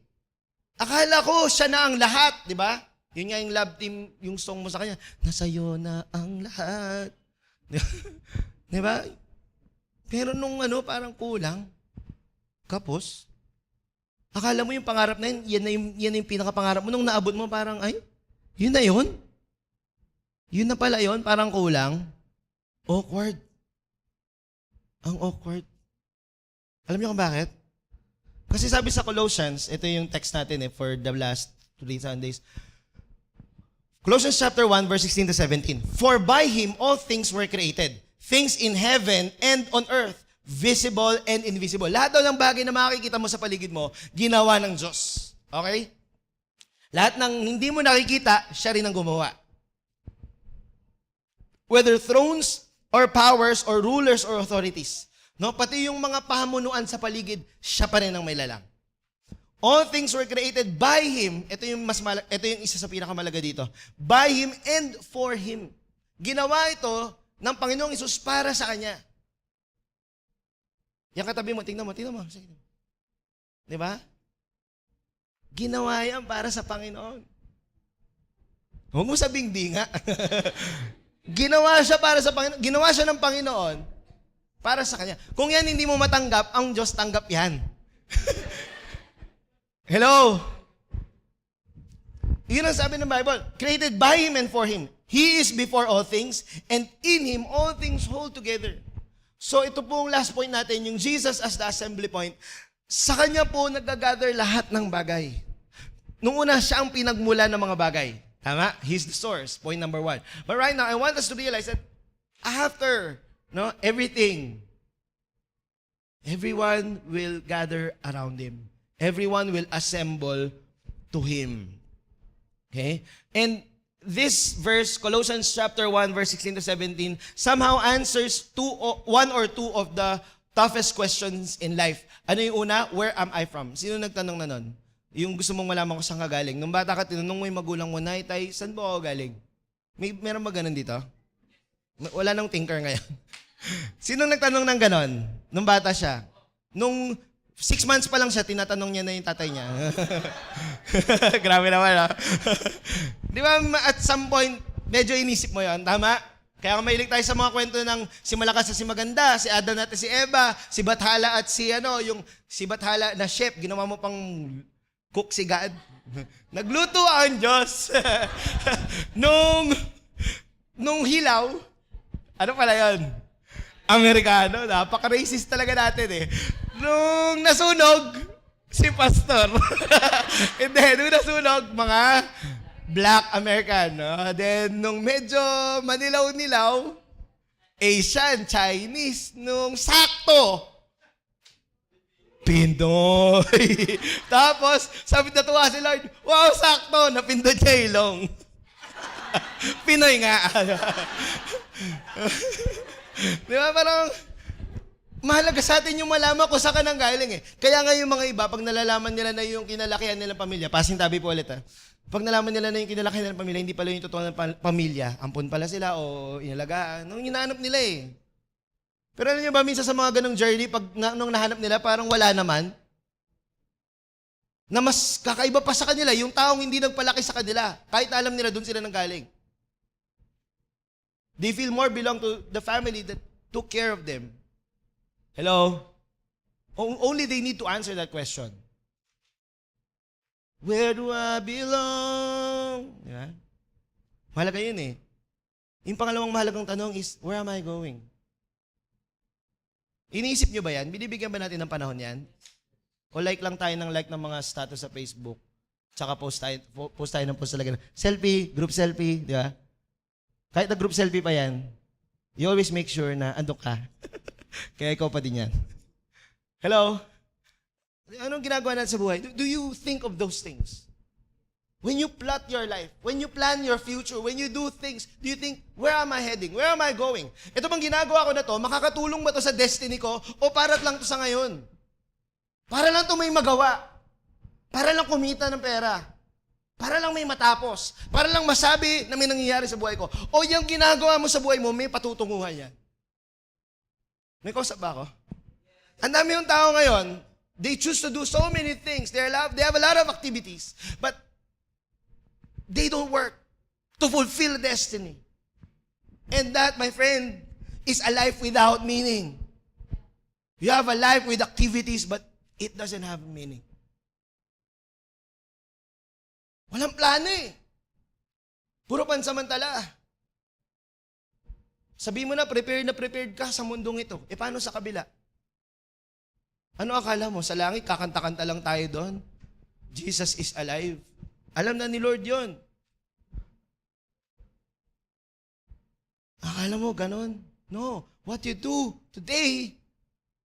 Akala ko, siya na ang lahat, di ba? Yun nga yung love team, yung song mo sa kanya, nasa'yo na ang lahat. Di ba? Pero nung parang kulang. Kapos. Akala mo yung pangarap na yun, yan na yung pinakapangarap mo. Nung naabot mo, parang, ay, yun na yun? Yun na pala yun, parang kulang. Awkward. Ang awkward. Alam niyo kung bakit? Kasi sabi sa Colossians, ito yung text natin for the last 3 Sundays. Colossians chapter 1, verse 16 to 17. For by Him all things were created, things in heaven and on earth, visible and invisible. Lahat daw ng bagay na makikita mo sa paligid mo, ginawa ng Diyos. Okay? Lahat ng hindi mo nakikita, siya rin ang gumawa. Whether thrones or powers or rulers or authorities. No, pati yung mga pahamunuan sa paligid, siya pa rin ang may lalang. All things were created by Him. Ito yung isa sa pinakamalaga dito. By Him and for Him. Ginawa ito ng Panginoong Hesus para sa Kanya. Yung katabi mo, tingnan mo. Sige. Di ba? Ginawa yan para sa Panginoon. Huwag mo sabing di nga. Ginawa siya para sa Panginoon. Ginawa siya ng Panginoon para sa Kanya. Kung yan hindi mo matanggap, ang Diyos tanggap yan. Hello? Yun ang sabi ng Bible. Created by Him and for Him. He is before all things, and in Him all things hold together. So ito pong last point natin, yung Jesus as the assembly point. Sa Kanya po nag-gather lahat ng bagay. Nung una, siya ang pinagmula ng mga bagay. Tama? He's the source. Point number 1. But right now, I want us to realize that after everything, everyone will gather around Him. Everyone will assemble to Him. Okay? And this verse, Colossians chapter 1, verse 16 to 17, somehow answers one or two of the toughest questions in life. Ano yung una? Where am I from? Sino nagtanong na nun? Yung gusto mong malaman ko saan ka galing. Nung bata ka, tinanong mo yung magulang mo, Nay, Tay, saan ba ako galing? Meron ba ganun dito? Wala nang thinker ngayon. Sino nagtanong ng ganon? Nung bata siya. Nung 6 months pa lang siya, tinatanong niya na yung tatay niya. Grabe naman, ha? Di ba, at some point, medyo inisip mo yon, tama? Kaya mahilig tayo sa mga kwento ng si Malakas at si Maganda, si Adan at si Eva, si Bathala at yung si Bathala na chef, ginawa mo pang cook si God. Nagluto ang Diyos. nung hilaw, ano pala yun? Amerikano, napaka-racist talaga natin eh. Nung nasunog, si Pastor. And then, nung nasunog, mga Black Americano. Then, nung medyo manilaw-nilaw, Asian, Chinese. Nung sakto, Pinoy. Tapos, sabi natuwa si Lord, wow, sakto, napindot niya ilong. Pinoy nga. Di ba, parang, mahalaga sa atin yung malaman kung saan ka nang galing eh. Kaya nga yung mga iba, pag nalalaman nila na yung kinalakihan nilang pamilya, passing tabi po ulit pag nalaman nila na yung kinalakihan nilang pamilya, hindi pala yung totoo ng pamilya, ampun pala sila o inalagaan, nung hinahanap nila eh. Pero alam niyo ba, minsan sa mga ganong journey, nung nahanap nila, parang wala naman, na mas kakaiba pa sa kanila, yung taong hindi nagpalaki sa kanila, kahit alam nila doon sila nang galing. They feel more belong to the family that took care of them. Hello? Only they need to answer that question. Where do I belong? Diba? Mahalaga yun eh. Yung pangalawang mahalagang tanong is, where am I going? Iniisip nyo ba yan? Binibigyan ba natin ng panahon yan? O like lang tayo ng like ng mga status sa Facebook? Tsaka post tayo ng post talaga. Selfie, group selfie, di ba? Kahit na group selfie pa yan, you always make sure na andun ka. Kaya ikaw pa din yan. Hello? Anong ginagawa natin sa buhay? Do you think of those things? When you plot your life, when you plan your future, when you do things, do you think, where am I heading? Where am I going? Ito bang ginagawa ko na to, makakatulong ba to sa destiny ko o para lang to sa ngayon? Para lang to may magawa. Para lang kumita ng pera. Para lang may matapos. Para lang masabi na may nangyayari sa buhay ko. O yung ginagawa mo sa buhay mo, may patutunguhan yan. May kausap ba ako? Ang dami yung tao ngayon, they choose to do so many things. They have a lot of activities. But they don't work to fulfill destiny. And that, my friend, is a life without meaning. You have a life with activities, but it doesn't have meaning. Walang plano eh. Puro pansamantala. Sabi mo na prepared ka sa mundong ito. E paano sa kabila? Ano akala mo? Sa langit, kakanta-kanta lang tayo doon? Jesus is alive. Alam na ni Lord yon. Akala mo ganon? No. What you do today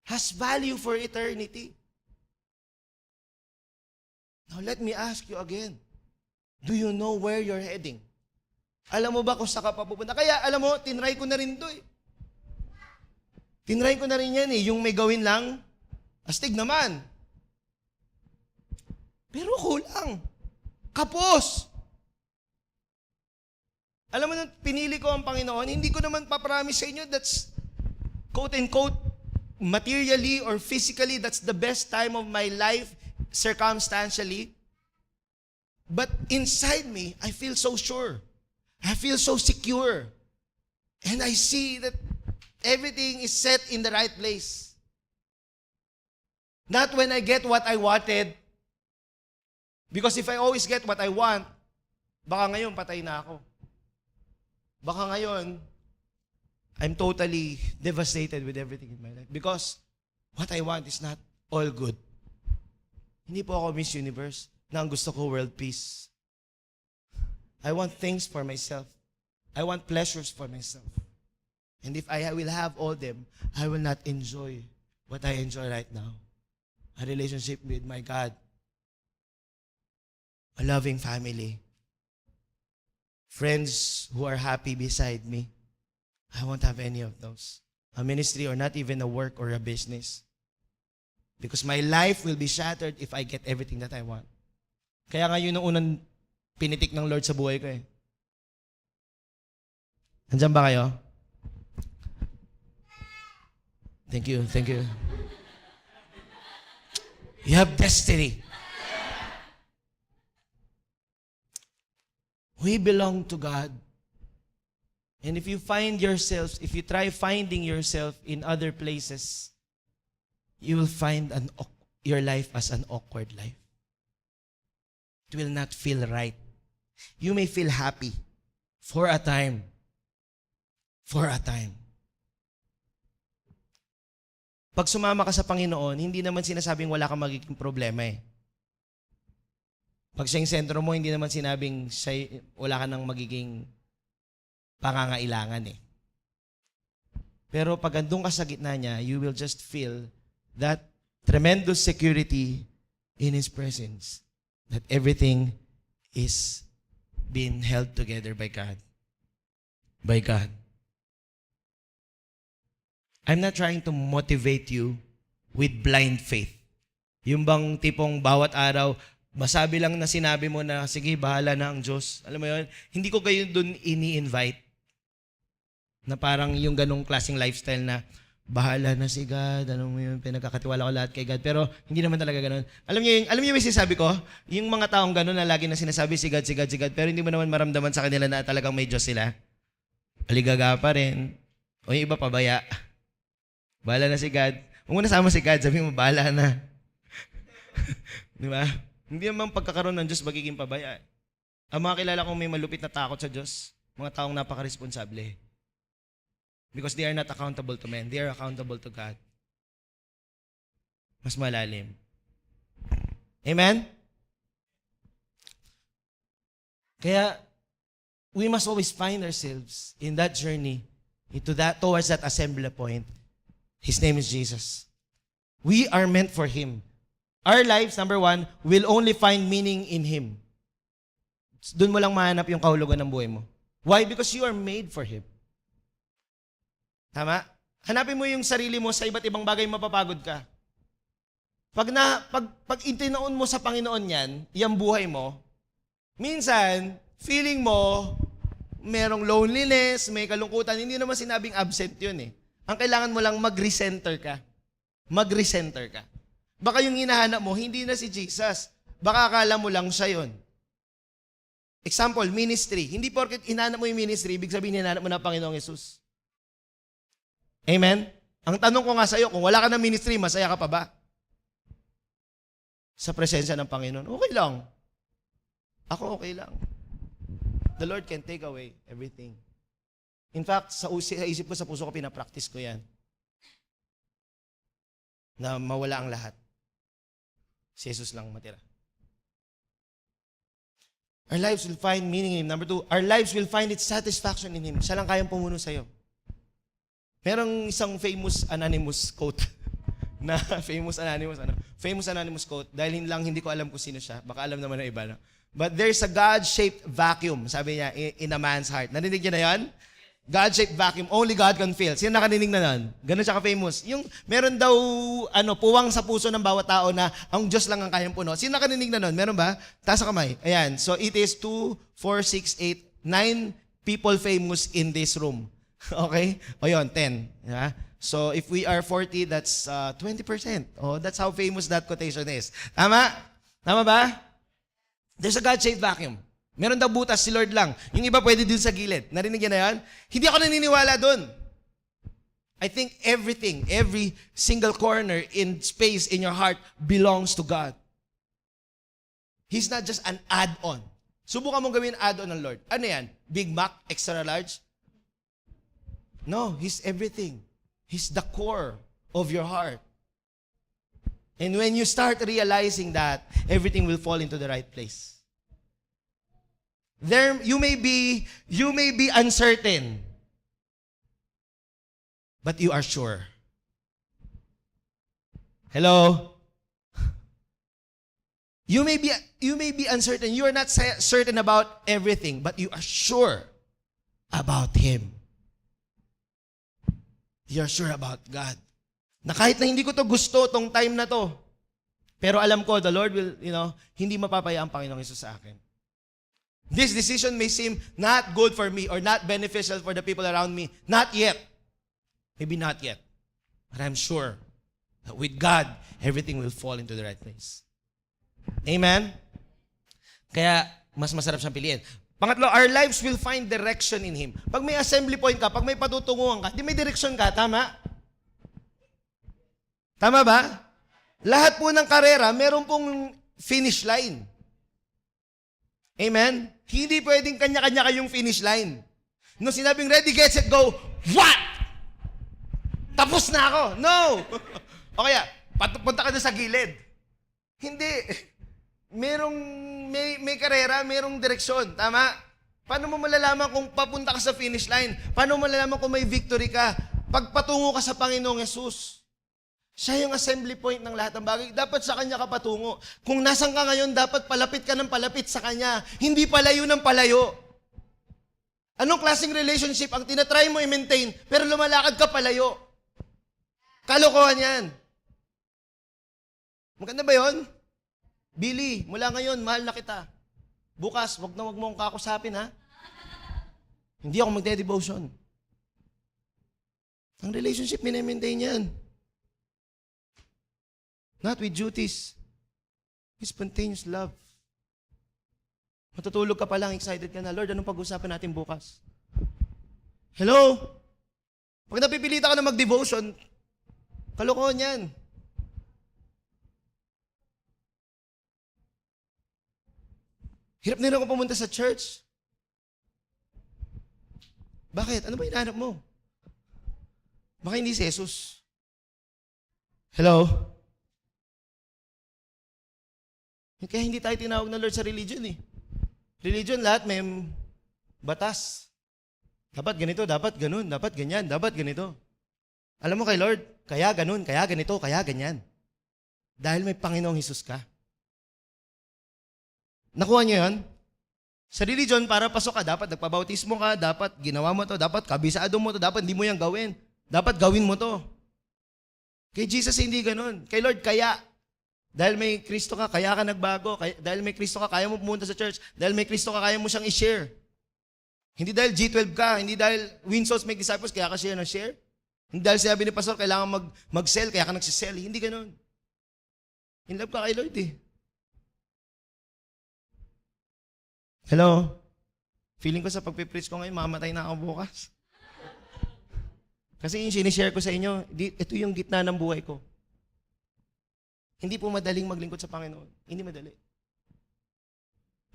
has value for eternity. Now let me ask you again. Do you know where you're heading? Alam mo ba kung saan ka papupunta? Kaya alam mo, tinry ko na rin to eh. Tinry ko na rin yan eh. Yung may gawin lang, astig naman. Pero kulang. Kapos. Alam mo nung pinili ko ang Panginoon, hindi ko naman papromise sa inyo that's quote-unquote materially or physically, that's the best time of my life circumstantially. But inside me, I feel so sure. I feel so secure. And I see that everything is set in the right place. Not when I get what I wanted. Because if I always get what I want, baka ngayon patay na ako. Baka ngayon, I'm totally devastated with everything in my life. Because what I want is not all good. Hindi po ako Miss Universe na ang gusto ko world peace. I want things for myself. I want pleasures for myself. And if I will have all them, I will not enjoy what I enjoy right now. A relationship with my God. A loving family. Friends who are happy beside me. I won't have any of those. A ministry or not even a work or a business. Because my life will be shattered if I get everything that I want. Kaya nga yun ang unang pinitik ng Lord sa buhay ko eh. Nandiyan ba kayo? Thank you, thank you. You have destiny. We belong to God. And if you find yourself, if you try finding yourself in other places, you will find your life as an awkward life. It will not feel right. You may feel happy for a time. For a time. Pag sumama ka sa Panginoon, hindi naman sinasabing wala kang magiging problema eh. Pag siya yung sentro mo, hindi naman sinabing wala ka nang magiging pangangailangan eh. Pero pag andun ka sa gitna niya, you will just feel that tremendous security in His presence. That everything is being held together by God. By God. I'm not trying to motivate you with blind faith. Yung bang tipong bawat araw, masabi lang na sinabi mo na, sige, bahala na ang Diyos. Alam mo yun? Hindi ko kayo dun ini-invite. Na parang yung ganong klaseng lifestyle na, bahala na si God, ano mo yun, pinagkakatiwala ko lahat kay God. Pero hindi naman talaga ganon. Alam niyo yung sinasabi ko? Yung mga taong ganon na lagi na sinasabi si God, si God, si God, pero hindi mo naman maramdaman sa kanila na talagang may Diyos sila. Aligaga pa rin. O yung iba pabaya. Bahala na si God. Huwag mo nasama si God, sabi mo, bahala na. Di ba? Hindi naman pagkakaroon ng Diyos magiging pabaya. Ang mga kilala kong may malupit na takot sa Diyos, mga taong napaka-responsable. Because they are not accountable to men. They are accountable to God. Mas malalim. Amen? Kaya, we must always find ourselves in that journey towards that assembly point. His name is Jesus. We are meant for Him. Our lives, number one, will only find meaning in Him. Doon mo lang mahanap yung kahulugan ng buhay mo. Why? Because you are made for Him. Tama? Hanapin mo yung sarili mo sa iba't ibang bagay, mapapagod ka. Pag itinaon mo sa Panginoon yan, yung buhay mo, minsan, feeling mo, merong loneliness, may kalungkutan, hindi naman sinabing absent yun eh. Ang kailangan mo lang mag-recenter ka. Mag-recenter ka. Baka yung hinahanap mo, hindi na si Jesus. Baka akala mo lang siya yun. Example, ministry. Hindi porket hinahanap mo yung ministry, ibig sabihin hinahanap mo na Panginoong Yesus. Amen? Ang tanong ko nga sa'yo, kung wala ka ng ministry, masaya ka pa ba? Sa presensya ng Panginoon, okay lang. Ako okay lang. The Lord can take away everything. In fact, sa isip ko, sa puso ko, pinapractice ko yan. Na mawala ang lahat. Si Jesus lang matira. Our lives will find meaning in Him. Number two, our lives will find its satisfaction in Him. Siya lang kayang pumuno sa'yo. Merong isang famous anonymous quote na famous anonymous quote dahil hindi ko alam kung sino siya. Baka alam naman ng iba. No? But there's a God-shaped vacuum, sabi niya, in a man's heart. Narinig niyo na yan? God-shaped vacuum, only God can fill. Sino nakaninig na nun? Ganun siya ka-famous. Yung meron daw puwang sa puso ng bawat tao na ang Diyos lang ang kayang puno. Sino nakaninig na nun? Meron ba? Taas sa kamay. Ayan. So it is 2, 4, 6, 8, 9 people famous in this room. Okay? O yun, 10. Yeah? So if we are 40, that's 20%. Oh, that's how famous that quotation is. Tama? Tama ba? There's a God-shaped vacuum. Meron daw butas si Lord lang. Yung iba pwede dun sa gilid. Narinig yan na yan? Hindi ako naniniwala dun. I think everything, every single corner in space in your heart belongs to God. He's not just an add-on. Subukan mong gawin add-on ng Lord. Ano yan? Big Mac, extra large? No, He's everything. He's the core of your heart. And when you start realizing that, everything will fall into the right place. You may be uncertain, but you are sure. Hello? You may be uncertain. You are not certain about everything, but you are sure about Him. You are sure about God. Na kahit na hindi ko to gusto tong time na to, pero alam ko, the Lord will, hindi mapapaya ang Panginoong Yesus sa akin. This decision may seem not good for me or not beneficial for the people around me. Not yet. Maybe not yet. But I'm sure that with God, everything will fall into the right place. Amen? Kaya, mas masarap siyang piliin. Pangatlo, our lives will find direction in Him. Pag may assembly point ka, pag may patutunguhan ka, di may direction ka, tama? Tama ba? Lahat po ng karera, meron pong finish line. Amen? Hindi pwedeng kanya-kanya kayong finish line. Nung sinabing ready, get, set, go, what? Tapos na ako. No! O kaya, punta ka na sa gilid. Hindi. May karera, merong direksyon. Tama? Paano mo malalaman kung papunta ka sa finish line? Paano mo malalaman kung may victory ka? Pagpatungo ka sa Panginoong Yesus. Siya yung assembly point ng lahat ng bagay. Dapat sa Kanya ka patungo. Kung nasan ka ngayon, dapat palapit ka ng palapit sa Kanya. Hindi palayo ng palayo. Anong klaseng relationship ang tinatry mo i-maintain, pero lumalakad ka palayo? Kalokohan yan. Maganda ba yun? Billy, mula ngayon, mahal na kita. Bukas, wag mo akong kakusapin, ha? Hindi ako magde-devotion. Ang relationship, minamaintain yan. Not with duties. With spontaneous love. Matutulog ka pa lang, excited ka na, Lord, anong pag-usapan natin bukas? Hello? Pag napipilita ka na mag-devotion, kalokohan yan. Hirap na rin ako pumunta sa church. Bakit? Ano ba hinahanap mo? Baka hindi si Jesus. Hello? Kaya hindi tayo tinawag ng Lord sa religion eh. Religion, lahat may batas. Dapat ganito, dapat ganun, dapat ganyan, dapat ganito. Alam mo kay Lord, kaya ganun, kaya ganito, kaya ganyan. Dahil may Panginoong Hesus ka. Nakuha niyo yun? Sa religion, para pasok ka, dapat nagpabautismo ka, dapat ginawa mo to, dapat kabisado mo to, dapat hindi mo yan gawin. Dapat gawin mo to. Kay Jesus, hindi ganun. Kay Lord, kaya. Dahil may Kristo ka, kaya ka nagbago. Dahil may Kristo ka, kaya mo pumunta sa church. Dahil may Kristo ka, kaya mo siyang i-share. Hindi dahil G12 ka, hindi dahil win souls, make disciples, kaya ka share na share. Hindi dahil sinabi ni Pastor, kailangan mag-sell, kaya ka nagsisell. Hindi ganun. In love ka kay Lord eh. Hello? Feeling ko sa pagpipreach ko ngayon, mamatay na ako bukas. Kasi yung sinishare ko sa inyo, ito yung gitna ng buhay ko. Hindi po madaling maglingkod sa Panginoon. Hindi madali.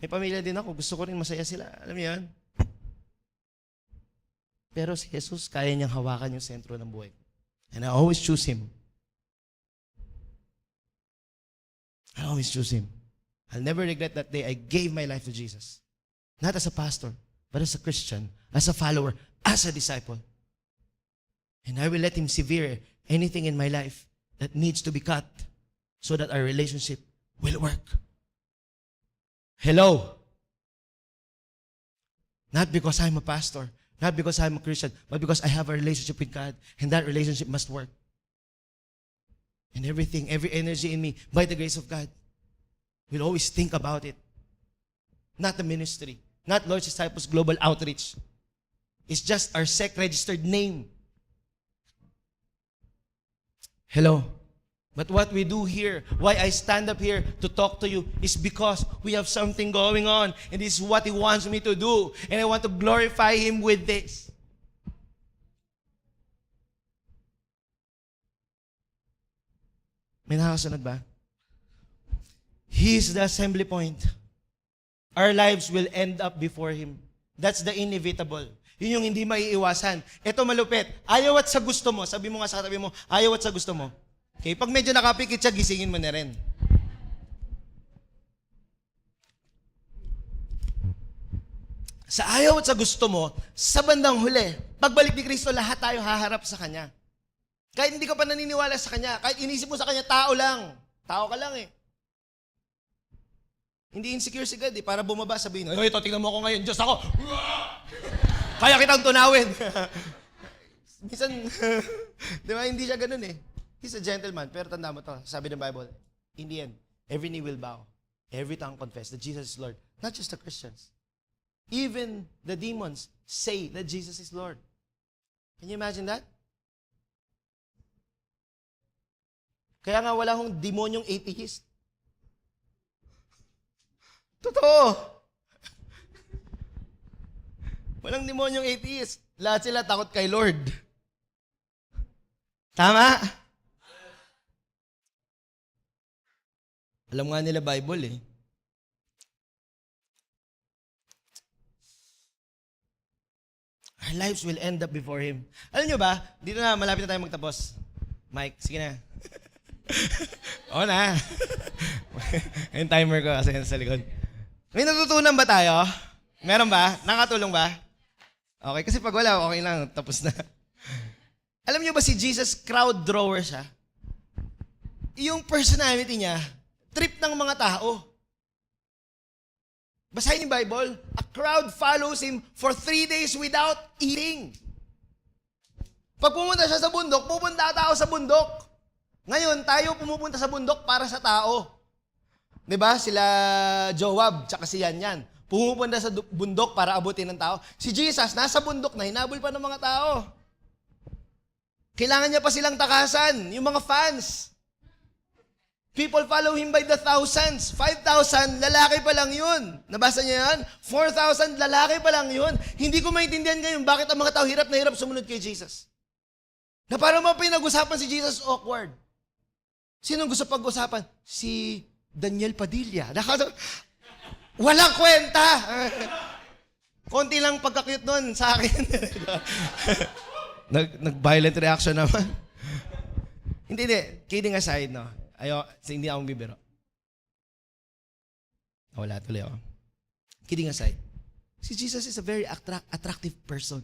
May pamilya din ako, gusto ko rin masaya sila. Alam niyo yan? Pero si Jesus, kaya niyang hawakan yung sentro ng buhay ko. And I always choose Him. I always choose Him. I'll never regret that day I gave my life to Jesus. Not as a pastor, but as a Christian, as a follower, as a disciple. And I will let Him sever anything in my life that needs to be cut so that our relationship will work. Hello? Not because I'm a pastor, not because I'm a Christian, but because I have a relationship with God, and that relationship must work. And everything, every energy in me, by the grace of God, will always think about it. Not the ministry, not Lord's Disciples Global Outreach. It's just our SEC-registered name. Hello? But what we do here, why I stand up here to talk to you, is because we have something going on, and this is what He wants me to do, and I want to glorify Him with this. May nakasunod ba? He is the assembly point. Our lives will end up before Him. That's the inevitable. Yun yung hindi maiiwasan. Ito malupit. Ayaw at sa gusto mo. Sabi mo nga sa katabi mo, ayaw at sa gusto mo. Okay? Pag medyo nakapikit siya, gisingin mo na rin. Sa ayaw at sa gusto mo, sa bandang huli, pagbalik ni Kristo, lahat tayo haharap sa Kanya. Kahit hindi ka pa naniniwala sa Kanya, kahit inisip mo sa Kanya, tao lang. Tao ka lang eh. Hindi insecure si God eh, para bumaba sabihin, "Ay, ito, tingnan mo ako ngayon, Diyos ako. Kaya kitang tunawin." Minsan, di ba, hindi siya ganun eh. He's a gentleman, pero tanda mo to, sabi ng Bible, in the end, every knee will bow, every tongue confess that Jesus is Lord. Not just the Christians. Even the demons say that Jesus is Lord. Can you imagine that? Kaya nga wala hong demonyong atheist. Totoo. Walang demonyong atheist. Lahat sila takot kay Lord. Tama? Alam nga nila Bible eh. Our lives will end up before Him. Alam nyo ba, dito na, malapit na tayo magtapos. Mike, sige na. Oo na. Yung timer ko kasi sa likod. May natutunan ba tayo? Meron ba? Nakatulong ba? Okay, kasi pag wala, okay lang. Tapos na. Alam niyo ba si Jesus, crowd drawer siya? Yung personality niya, trip ng mga tao. Basahin yung Bible. A crowd follows Him for 3 days without eating. Pag pumunta siya sa bundok, pupunta tao sa bundok. Ngayon, tayo pumupunta sa bundok para sa tao. Diba? Sila Joab, tsaka si Yan. Pumupunta sa bundok para abutin ng tao. Si Jesus, nasa bundok na, hinabol pa ng mga tao. Kailangan niya pa silang takasan, yung mga fans. People follow Him by the thousands. 5,000, lalaki pa lang yun. Nabasa niya yan? 4,000, lalaki pa lang yun. Hindi ko maintindihan ngayon bakit ang mga tao hirap na hirap sumunod kay Jesus. Na parang pinag-usapan si Jesus, awkward. Sinong gusto pag-usapan? Si Daniel Padilla. Walang kwenta. Konti lang pagka-cute nun sa akin. Nag-violent reaction naman. Hindi. Kidding aside, no? Hindi ako bibiro. Wala tuloy ako. Kidding aside, si Jesus is a very attractive person.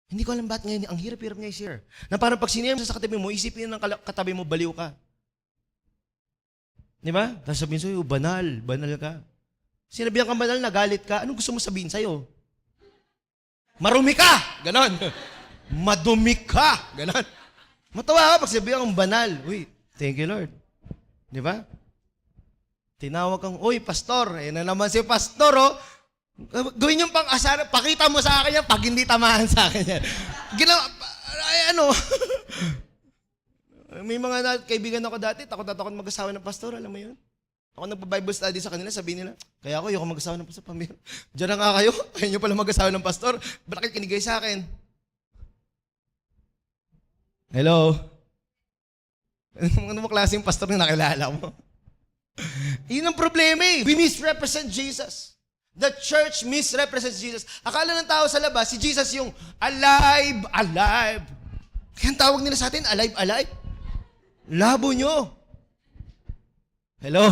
Hindi ko alam ba't ngayon, ang hirap-hirap niya i-share. Na parang pag siniyam sa katabi mo, isipin ng katabi mo, baliw ka. Di ba? Tapos sabihin sa'yo, banal ka. Sinabihan kang banal, nagalit ka, anong gusto mo sabihin sa'yo? Marumi ka! Ganon. Madumi ka! Ganon. Matawa ka pag sabihan kang banal. Uy, thank you Lord. Di ba? Tinawag kang, uy, pastor. Eh na naman si pastor, oh. Gawin yung pang-asar, pakita mo sa akin yan pag hindi tamaan sa akin yan. May mga kaibigan ako dati, takot na takot mag-asawa ng pastor, alam mo yun? Ako nagpa-Bible study sa kanila, sabihin nila, kaya ako, ayoko mag-asawa ng pastor. Diyan na nga kayo, ayaw nyo pala mag-asawa ng pastor, bakit kinigay sa akin? Hello? Ano mo klaseng pastor na nakilala mo? Yun ang problema eh. We misrepresent Jesus. The church misrepresents Jesus. Akala ng tao sa labas, si Jesus yung alive. Kaya ang tawag nila sa atin, alive. Labo nyo. Hello?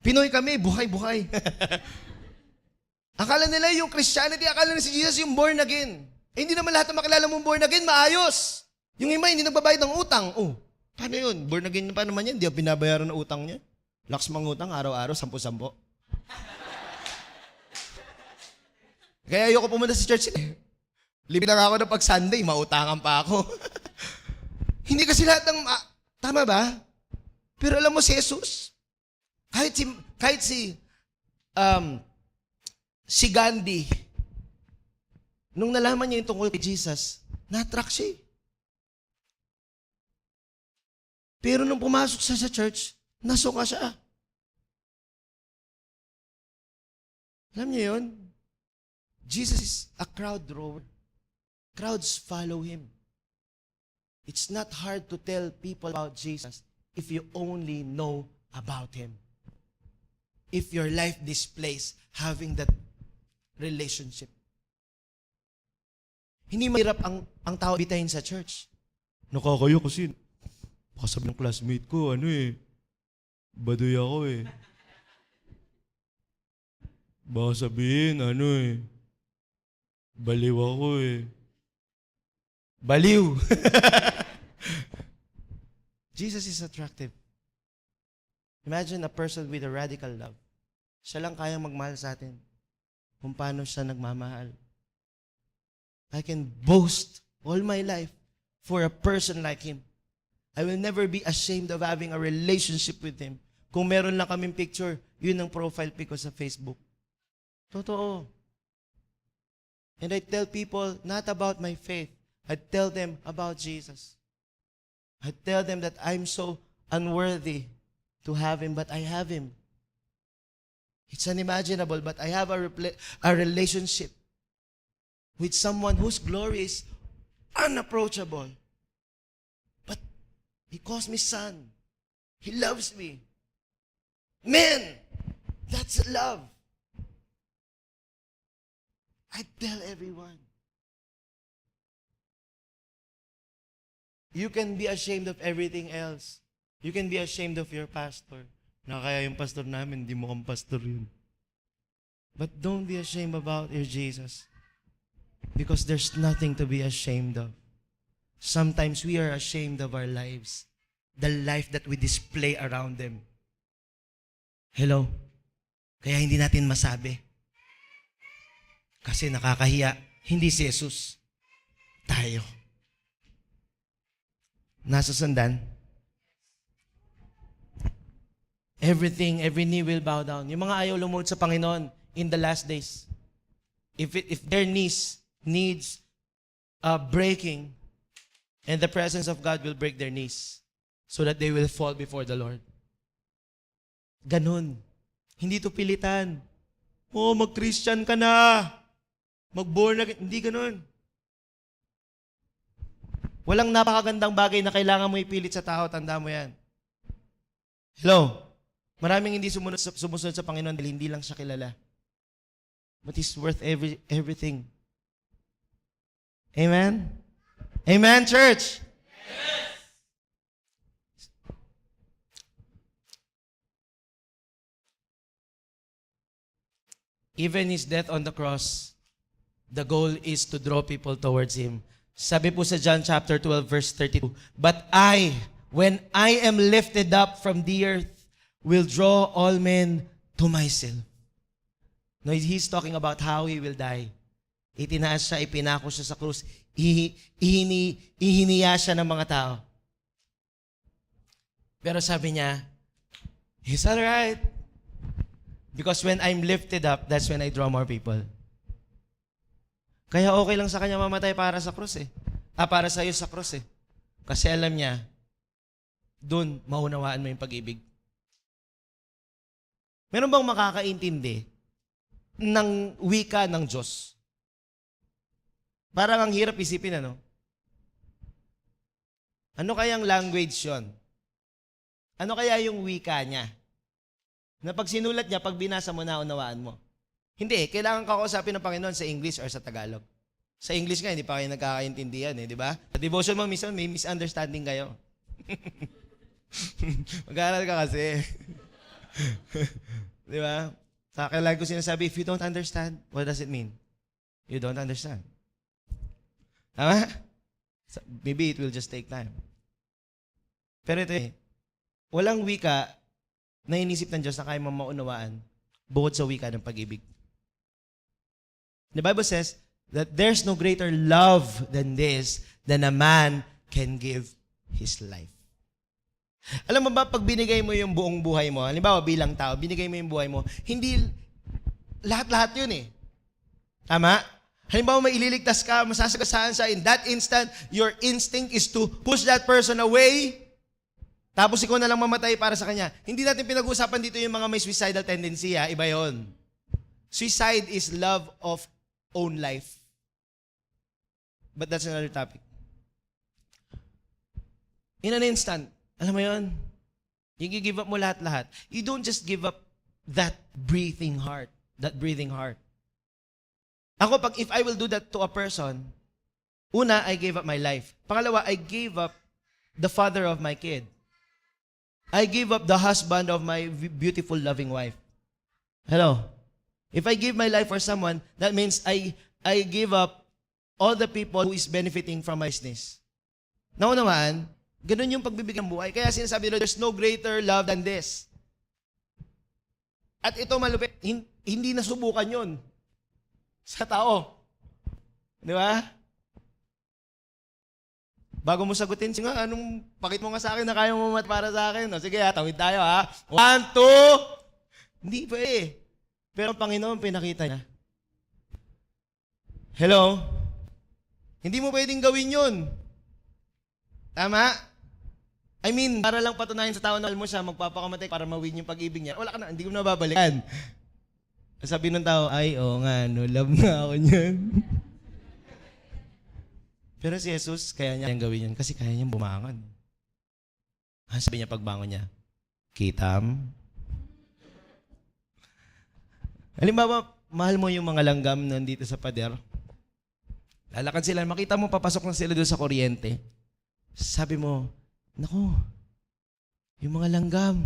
Pinoy kami, buhay. Akala nila yung Christianity, akala nila si Jesus yung born again. Eh, hindi naman lahat na makilala mong born again, maayos. Yung iba, hindi nagbabayad ng utang. Oh, paano yun? Born again pa naman yan, hindi binabayaran ng utang niya. Laks mangutang, araw-araw, 10. Kaya ayoko pumunta sa church. Libre na ako na pag Sunday, mautangan pa ako. Hindi kasi lahat ng... tama ba? Pero alam mo si Jesus, kahit si Gandhi, nung nalaman niya yung tungkol kay Jesus, na-attract siya. Pero nung pumasok siya sa church, nasuka siya. Alam niyo yun? Jesus is a crowd drawer. Crowds follow Him. It's not hard to tell people about Jesus if you only know about Him. If your life displays having that relationship. Hindi mahirap ang tao bitahin sa church. Nakakayo kasi, baka sabi ng classmate ko, baduy ako eh. Baka sabihin, baliw ako eh. Baliw! Jesus is attractive. Imagine a person with a radical love. Siya lang kayang magmahal sa atin. Kung paano siya nagmamahal. I can boast all my life for a person like Him. I will never be ashamed of having a relationship with Him. Kung meron lang kaming picture, yun ang profile pic ko sa Facebook. Totoo. And I tell people not about my faith. I tell them about Jesus. I tell them that I'm so unworthy to have Him, but I have Him. It's unimaginable, but I have a relationship with someone whose glory is unapproachable. But He calls me son. He loves me. Man, that's love. I tell everyone. You can be ashamed of everything else. You can be ashamed of your pastor. Kaya yung pastor namin, hindi mo kang pastor yun. But don't be ashamed about your Jesus. Because there's nothing to be ashamed of. Sometimes we are ashamed of our lives. The life that we display around them. Hello? Kaya hindi natin masabi. Kasi nakakahiya. Hindi si Jesus. Tayo. Nasa sandan. Every knee will bow down. Yung mga ayaw lumuhod sa Panginoon in the last days. If their knees needs breaking, and the presence of God will break their knees so that they will fall before the Lord. Ganun. Hindi to pilitan. Mag-Christian ka na. Mag-born again. Hindi ganun. Walang napakagandang bagay na kailangan mo ipilit sa tao. Tanda mo yan. Hello? Maraming hindi sumusunod sa Panginoon dahil hindi lang siya kilala. But He's worth everything. Amen? Amen, church? Even His death on the cross, the goal is to draw people towards Him. Sabi po sa John chapter 12, verse 32, "But I, when I am lifted up from the earth, will draw all men to myself." No, He's talking about how He will die. Itinaas siya, ipinako siya sa krus, ihiniya siya ng mga tao. Pero sabi niya, He's alright. Because when I'm lifted up, that's when I draw more people. Kaya okay lang sa kanya mamatay para sa krus eh. Para sa iyo sa krus eh. Kasi alam niya, doon maunawaan mo yung pag-ibig. Meron bang makakaintindi ng wika ng Diyos? Parang ang hirap isipin, ano? Ano kayang language yon? Ano kaya yung wika niya? Na pag sinulat niya, pag binasa mo, naunawaan mo. Hindi, kailangan ka kausapin ng Panginoon sa English or sa Tagalog. Sa English nga, hindi pa kayo nagkakaintindihan eh, di ba? Sa devotion mo, minsan may misunderstanding kayo. Mag-aaral ka kasi. Di ba? Sa akin lagi ko sinasabi, if you don't understand, what does it mean? You don't understand. Tama? Maybe it will just take time. Pero ito eh, walang wika na inisip ng Diyos na kaya mo maunawaan bukod sa wika ng pag-ibig. The Bible says that there's no greater love than this, than a man can give his life. Alam mo ba, pag binigay mo yung buong buhay mo, halimbawa bilang tao, binigay mo yung buhay mo, hindi lahat-lahat yun eh. Tama? Halimbawa may ililigtas ka, masasagasaan sa in that instant, your instinct is to push that person away, tapos ikaw na lang mamatay para sa kanya. Hindi natin pinag-uusapan dito yung mga may suicidal tendency, ha? Iba yon. Suicide is love of own life. But that's another topic. In an instant, alam mo yon, yung give up mo lahat-lahat. You don't just give up that breathing heart. Ako, if I will do that to a person, una, I gave up my life. Pangalawa, I gave up the father of my kid. I gave up the husband of my beautiful, loving wife. Hello? If I give my life for someone, that means I give up all the people who is benefiting from my business. Naunawaan, ganun yung pagbibigyan ng buhay. Kaya sinasabi nila, there's no greater love than this. At ito malupit, hindi nasubukan yun sa tao. Di ba? Bago mo sagutin, sige nga, pakit mo nga sa akin na kaya mo para sa akin. O, sige, tawid tayo, ha? 1, 2. Hindi pa eh. Pero ang Panginoon, pinakita niya. Hello? Hindi mo pwedeng gawin yun. Tama? I mean, para lang patunayan sa tao na mo siya, magpapakamatay para mawin yung pag-ibig niya. Wala ka na, hindi ko na babalikan. Sabi ng tao, ay, oo nga, no, love na ako niyan. Pero si Jesus, kaya niya gawin yun kasi kaya niyang bumangon. Sabi niya pagbangon niya, Kitam. Halimbawa, mahal mo yung mga langgam nandito sa pader. Lalakad sila, makita mo, papasok na sila doon sa kuryente. Sabi mo, naku, yung mga langgam.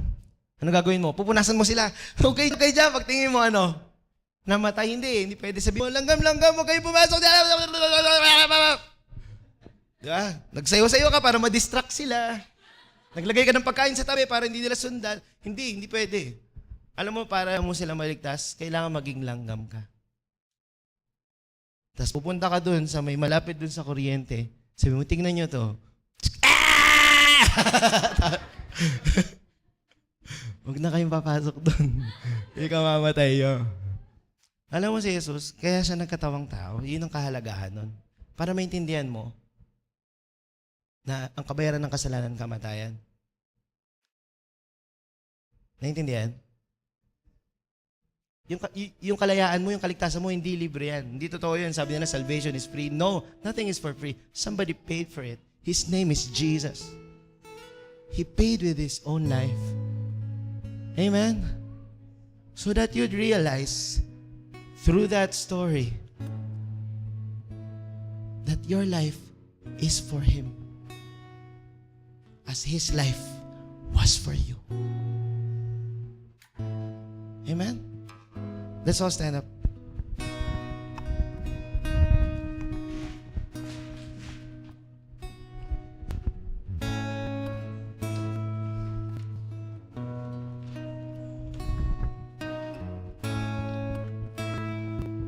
Ano gagawin mo? Pupunasan mo sila. Okay dyan, pagtingin mo namatay, hindi pwede sabihin mo, langgam, huwag kayo pumasok. Diba? Nagsayo-sayo ka para ma-distract sila. Naglagay ka ng pagkain sa tabi para hindi nila sundan. Hindi pwede. Alam mo, para mo sila maligtas, kailangan maging langgam ka. Tapos pupunta ka dun sa may malapit dun sa kuryente. Sabi mo, tingnan nyo to. Huwag na kayong papasok dun. Ikaw mamatay yun. Alam mo si Jesus, kaya siya nagkatawang tao. Yun ang kahalagahan nun. Para maintindihan mo, na ang kabayaran ng kasalanan, kamatayan. Naintindihan? Yung kalayaan mo, yung kaligtasan mo, hindi libre yan. Hindi totoo yun. Sabi nila, salvation is free. No, nothing is for free. Somebody paid for it. His name is Jesus. He paid with His own life. Amen? So that you'd realize, through that story, that your life is for Him. As His life was for you. Amen? Let's all stand up.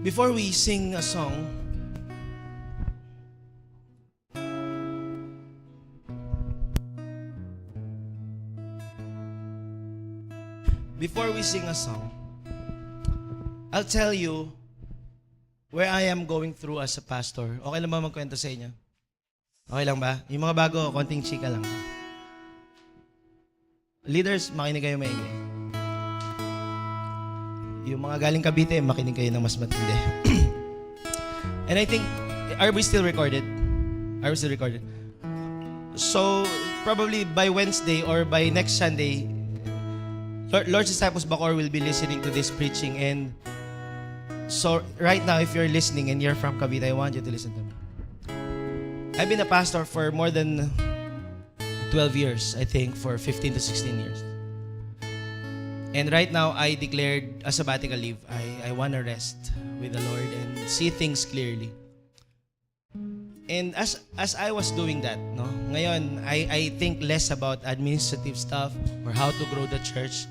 before we sing a song, I'll tell you where I am going through as a pastor. Okay lang ba magkwento sa inyo? Okay lang ba? Yung mga bago, konting chika lang. Leaders, makinig kayo maigi. Yung mga galing Cavite, makinig kayo ng mas matindi. And I think, are we still recorded? Are we still recorded? So, probably by Wednesday or by next Sunday, Lord's Disciples Bacoor will be listening to this preaching. And so, right now, if you're listening and you're from Cavite, I want you to listen to me. I've been a pastor for more than 12 years, I think, for 15 to 16 years. And right now, I declared a sabbatical leave. I want to rest with the Lord and see things clearly. And as I was doing that, no, ngayon, I think less about administrative stuff or how to grow the church.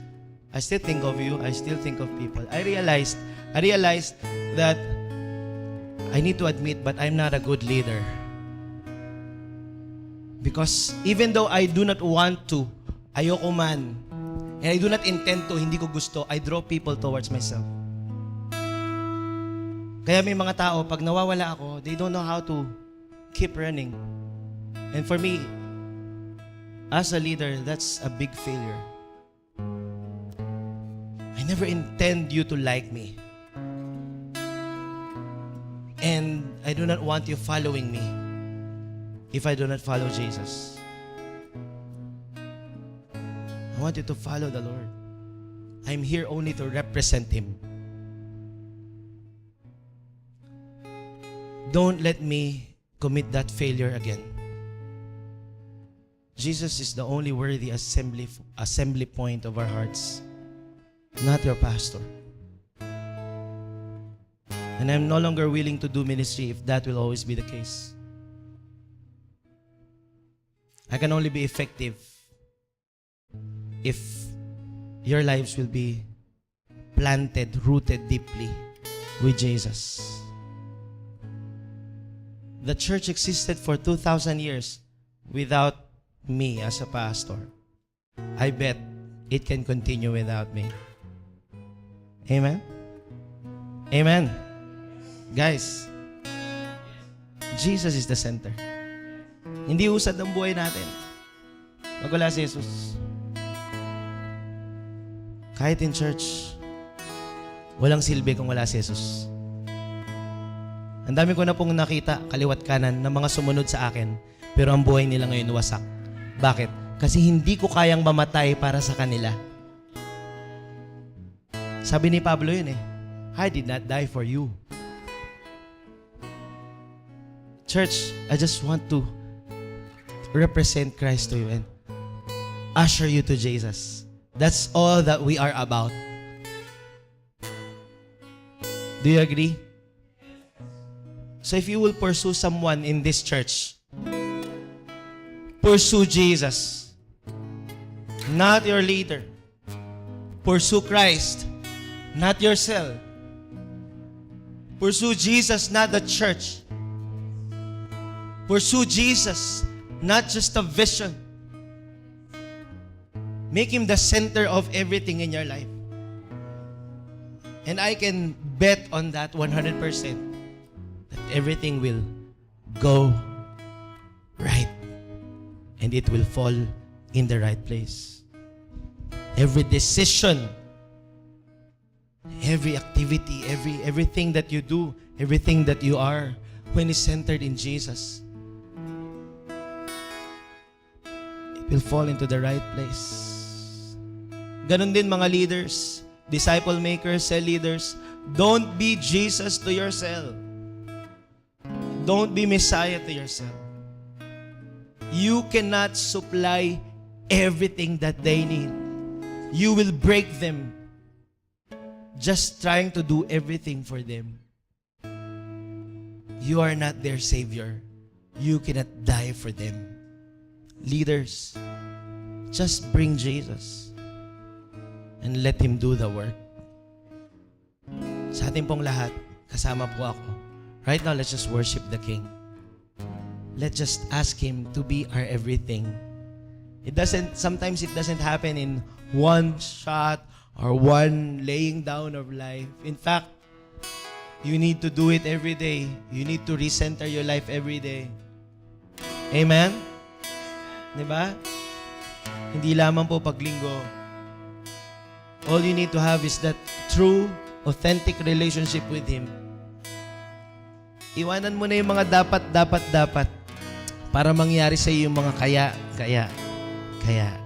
I still think of you. I still think of people. I realized that I need to admit, but I'm not a good leader. Because even though I do not want to, ayoko man, and I do not intend to, hindi ko gusto, I draw people towards myself. Kaya may mga tao, pag nawawala ako, they don't know how to keep running. And for me, as a leader, that's a big failure. I never intend you to like me. And I do not want you following me if I do not follow Jesus. I want you to follow the Lord. I'm here only to represent Him. Don't let me commit that failure again. Jesus is the only worthy assembly point of our hearts, not your pastor. And I'm no longer willing to do ministry if that will always be the case. I can only be effective if your lives will be planted, rooted deeply with Jesus. The church existed for 2,000 years without me as a pastor. I bet it can continue without me. Amen? Amen. Guys, Jesus is the center. Hindi usad ang buhay natin pag wala si Jesus. Kahit in church, walang silbi kung wala si Jesus. Ang dami ko na pong nakita, kaliwat kanan, ng mga sumunod sa akin, pero ang buhay nila ngayon wasak. Bakit? Kasi hindi ko kayang mamatay para sa kanila. Sabi ni Pablo yun I did not die for you. Church, I just want to represent Christ to you and usher you to Jesus. That's all that we are about. Do you agree? So if you will pursue someone in this church, pursue Jesus, not your leader. Pursue Christ, not yourself. Pursue Jesus, not the church. Pursue Jesus, not just a vision. Make Him the center of everything in your life. And I can bet on that 100%. Everything will go right and it will fall in the right place. Every decision, every activity, everything that you do, everything that you are, when it's centered in Jesus, it will fall into the right place. Ganon din mga leaders, disciple makers, cell leaders, don't be Jesus to yourself. Don't be Messiah to yourself. You cannot supply everything that they need. You will break them just trying to do everything for them. You are not their Savior. You cannot die for them. Leaders, just bring Jesus and let Him do the work. Sa ating pong lahat, kasama po ako. Right now, let's just worship the King. Let's just ask Him to be our everything. Sometimes it doesn't happen in one shot or one laying down of life. In fact, you need to do it every day. You need to recenter your life every day. Amen? Diba? Hindi lamang po paglinggo. All you need to have is that true, authentic relationship with Him. Iwanan mo na yung mga dapat para mangyari sa iyo yung mga kaya.